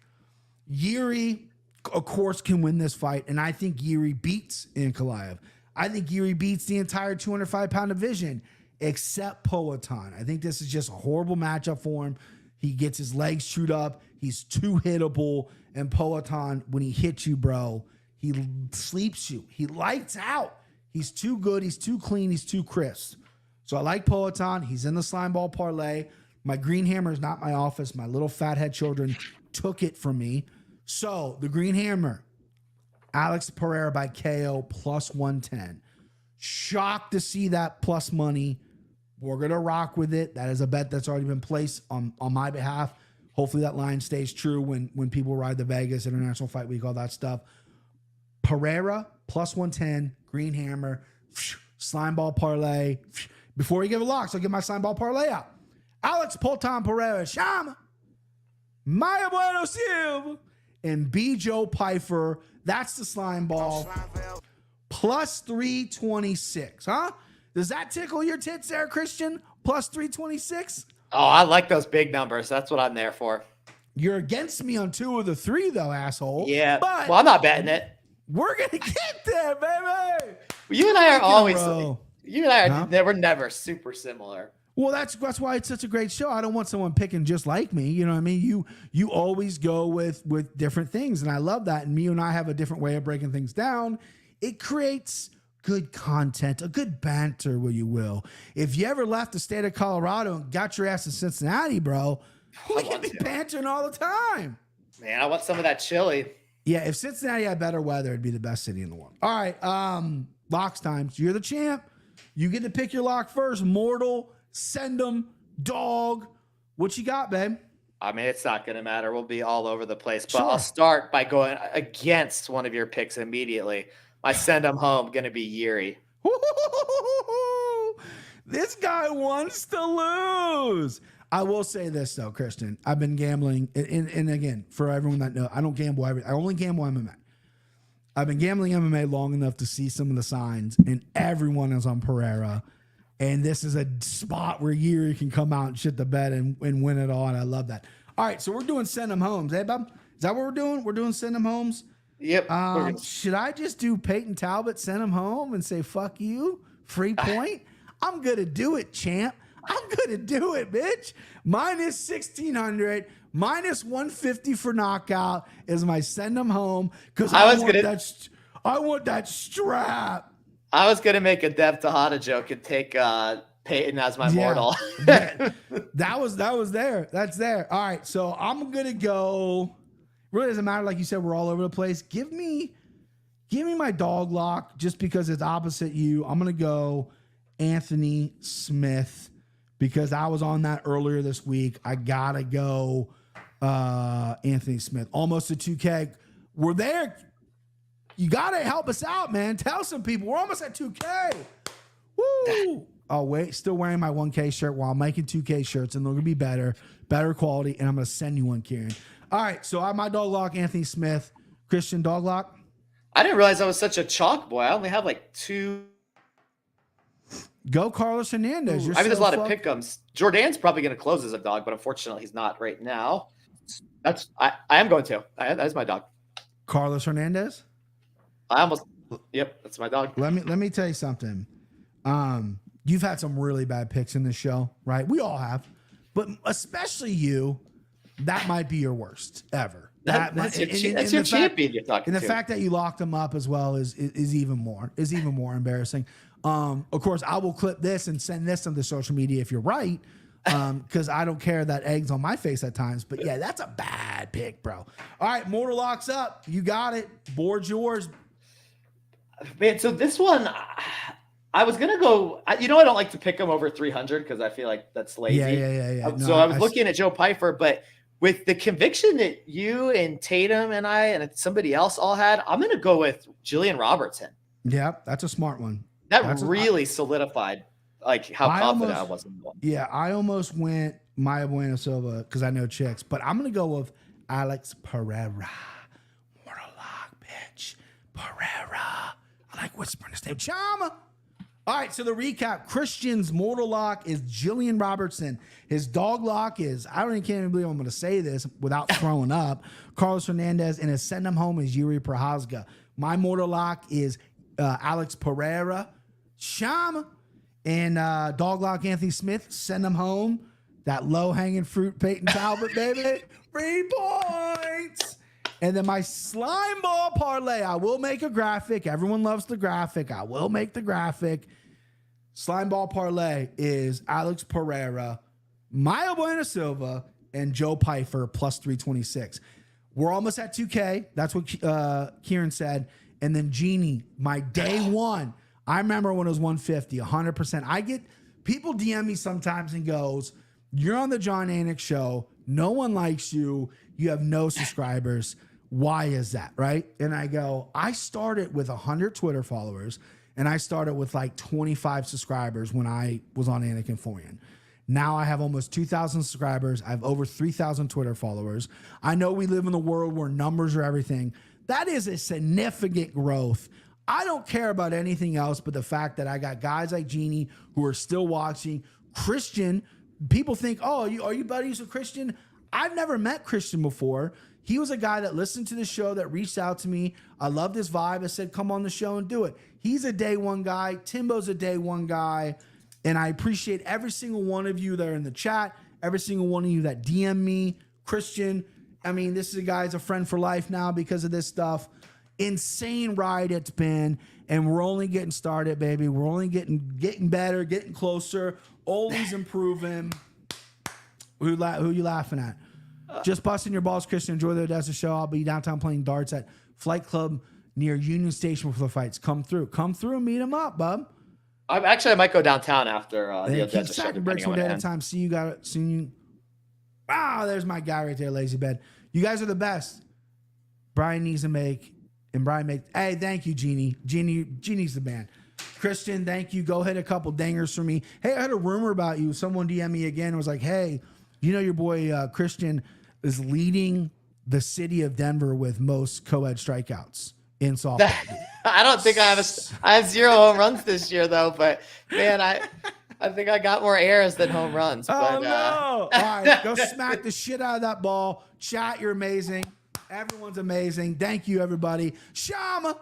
Yuri, of course, can win this fight, and I think Yuri beats Ankalaev. I think Yuri beats the entire 205-pound division, except Payton. I think this is just a horrible matchup for him. He gets his legs chewed up. He's too hittable. And Payton, when he hits you, bro, he sleeps you. He lights out. He's too good. He's too clean. He's too crisp. So I like Payton. He's in the slime ball parlay. My green hammer is not my office. My little fathead children took it from me. So the green hammer, Alex Pereira by KO plus 110. Shocked to see that plus money. We're going to rock with it. That is a bet that's already been placed on my behalf. Hopefully that line stays true when people ride the Vegas International Fight Week, all that stuff. Pereira, plus 110, green hammer, slime ball parlay. Before we give a lock, so I'll get my slime ball parlay out. Alex Payton Pereira, Shama, Maya Bueno Silva, and Joe Pyfer. That's the slime ball. Plus 326, huh? Does that tickle your tits there, Christian? Plus 326? Oh, I like those big numbers. That's what I'm there for. You're against me on 2 of the 3, though, asshole. Yeah. But well, I'm not betting it. We're going to get there, baby. You and I are always, we're never super similar. Well, that's why it's such a great show. I don't want someone picking just like me. You know what I mean? You always go with different things, and I love that. And you and I have a different way of breaking things down. It creates good content, a good banter, will you will. If you ever left the state of Colorado and got your ass in Cincinnati, bro, we can be bantering all the time. Man, I want some of that chili. Yeah, if Cincinnati had better weather, it'd be the best city in the world. All right, locks time. So you're the champ. You get to pick your lock first. Mortal, send them, dog. What you got, babe? I mean, it's not going to matter. We'll be all over the place. But Sure. I'll start by going against one of your picks immediately. My send them home going to be Yuri. This guy wants to lose. I will say this, though, Christian. I've been gambling. And again, for everyone that knows, I don't gamble I only gamble MMA. I've been gambling MMA long enough to see some of the signs, and everyone is on Pereira. And this is a spot where Yuri can come out and shit the bed and win it all, and I love that. All right, so we're doing send them homes. Hey, Bob? Is that what we're doing? We're doing send them homes? Yep. Should I just do Payton Talbott, send him home, and say, fuck you, free point? I'm going to do it, champ. I'm going to do it, bitch. Minus 1,600, minus 150 for knockout is my send him home because I want that strap. I was going to make a Dev Tejada joke and take Payton as my mortal. that was there. That's there. All right, so I'm going to go. Really doesn't matter. Like you said, we're all over the place. Give me my dog lock just because it's opposite you. I'm going to go Anthony Smith because I was on that earlier this week. I got to go Anthony Smith. Almost a 2K. We're there. You got to help us out, man. Tell some people. We're almost at 2K. Woo. Oh, wait. Still wearing my 1K shirt while I'm making 2K shirts, and they're going to be better quality, and I'm going to send you one, Kieran. All right, so my dog lock, Anthony Smith. Christian, dog lock? I didn't realize I was such a chalk boy. I only have like 2. Go Carlos Hernandez. There's a lot of pick'ems. Jourdain's probably going to close as a dog, but unfortunately he's not right now. I am going to. That's my dog. Carlos Hernandez? Yep, that's my dog. Let me tell you something. You've had some really bad picks in this show, right? We all have, but especially you. That might be your worst ever. That's your champion you're talking to. And the fact that you locked him up as well is even more embarrassing. Of course, I will clip this and send this on the social media if you're right, because I don't care that egg's on my face at times. But yeah, that's a bad pick, bro. All right, mortal locks up. You got it. Board's yours. Man, so this one, I was gonna go. I don't like to pick him over 300 because I feel like that's lazy. Yeah. So I was looking at Joe Pyfer, but with the conviction that you and Tatum and I and somebody else all had, I'm gonna go with Jillian Robertson. Yeah, that's a smart one. That really solidified like how confident I was in one. Yeah, I almost went Maya Bueno Silva because I know chicks, but I'm gonna go with Alex Pereira. Mortal lock, bitch. Pereira. I like whispering his name. Chama. All right, so the recap. Christian's mortal lock is Jillian Robertson. His dog lock is, can't even believe I'm going to say this without throwing up, Carlos Hernandez, and his send him home is Yuri Prochazka. My mortal lock is Alex Pereira. Sham. And dog lock Anthony Smith, send him home. That low-hanging fruit Payton Talbott, baby. 3 points. And then my slime ball parlay. I will make a graphic. Everyone loves the graphic. I will make the graphic. Slime ball parlay is Alex Pereira, Maya Bueno Silva, and Joe Pyfer plus 326. We're almost at 2K. That's what Kieran said. And then Genie, my day one. I remember when it was 150, 100%. I get people DM me sometimes and goes, "You're on the John Anik show. No one likes you. You have no subscribers. Why is that?" Right? And I go, I started with 100 Twitter followers and I started with like 25 subscribers when I was on Anik and Forian. Now I have almost 2,000 subscribers. I have over 3,000 Twitter followers. I know we live in a world where numbers are everything. That is a significant growth. I don't care about anything else but the fact that I got guys like Genie who are still watching. Christian, people think, "Oh, are you buddies with Christian?" I've never met Christian before. He was a guy that listened to the show, that reached out to me. I loved his vibe. I said, "Come on the show and do it." He's a day one guy. Timbo's a day one guy. And I appreciate every single one of you that are in the chat, every single one of you that DM me. Christian, I mean, this is a guy's a friend for life now because of this stuff. Insane ride it's been. And we're only getting started, baby. We're only getting better, getting closer, always improving. Who you laughing at? Just busting your balls, Christian. Enjoy the desert show. I'll be downtown playing darts at Flight Club near Union Station for the fights. Come through and meet him up, bub. I might go downtown after the desert show. Breaks one day at a time. See you got it soon. Wow, there's my guy right there, lazy bed. You guys are the best. Brian needs to make, and Brian make. Hey, thank you, Genie. Genie's the man. Christian, thank you. Go hit a couple dangers for me. Hey, I heard a rumor about you. Someone DM me again and was like, "Hey, you know your boy Christian is leading the city of Denver with most co-ed strikeouts in softball." I don't think I have 0 home runs this year though, but man, I think I got more errors than home runs. Oh no! All right, go smack the shit out of that ball. Chat, you're amazing. Everyone's amazing. Thank you, everybody. Shama.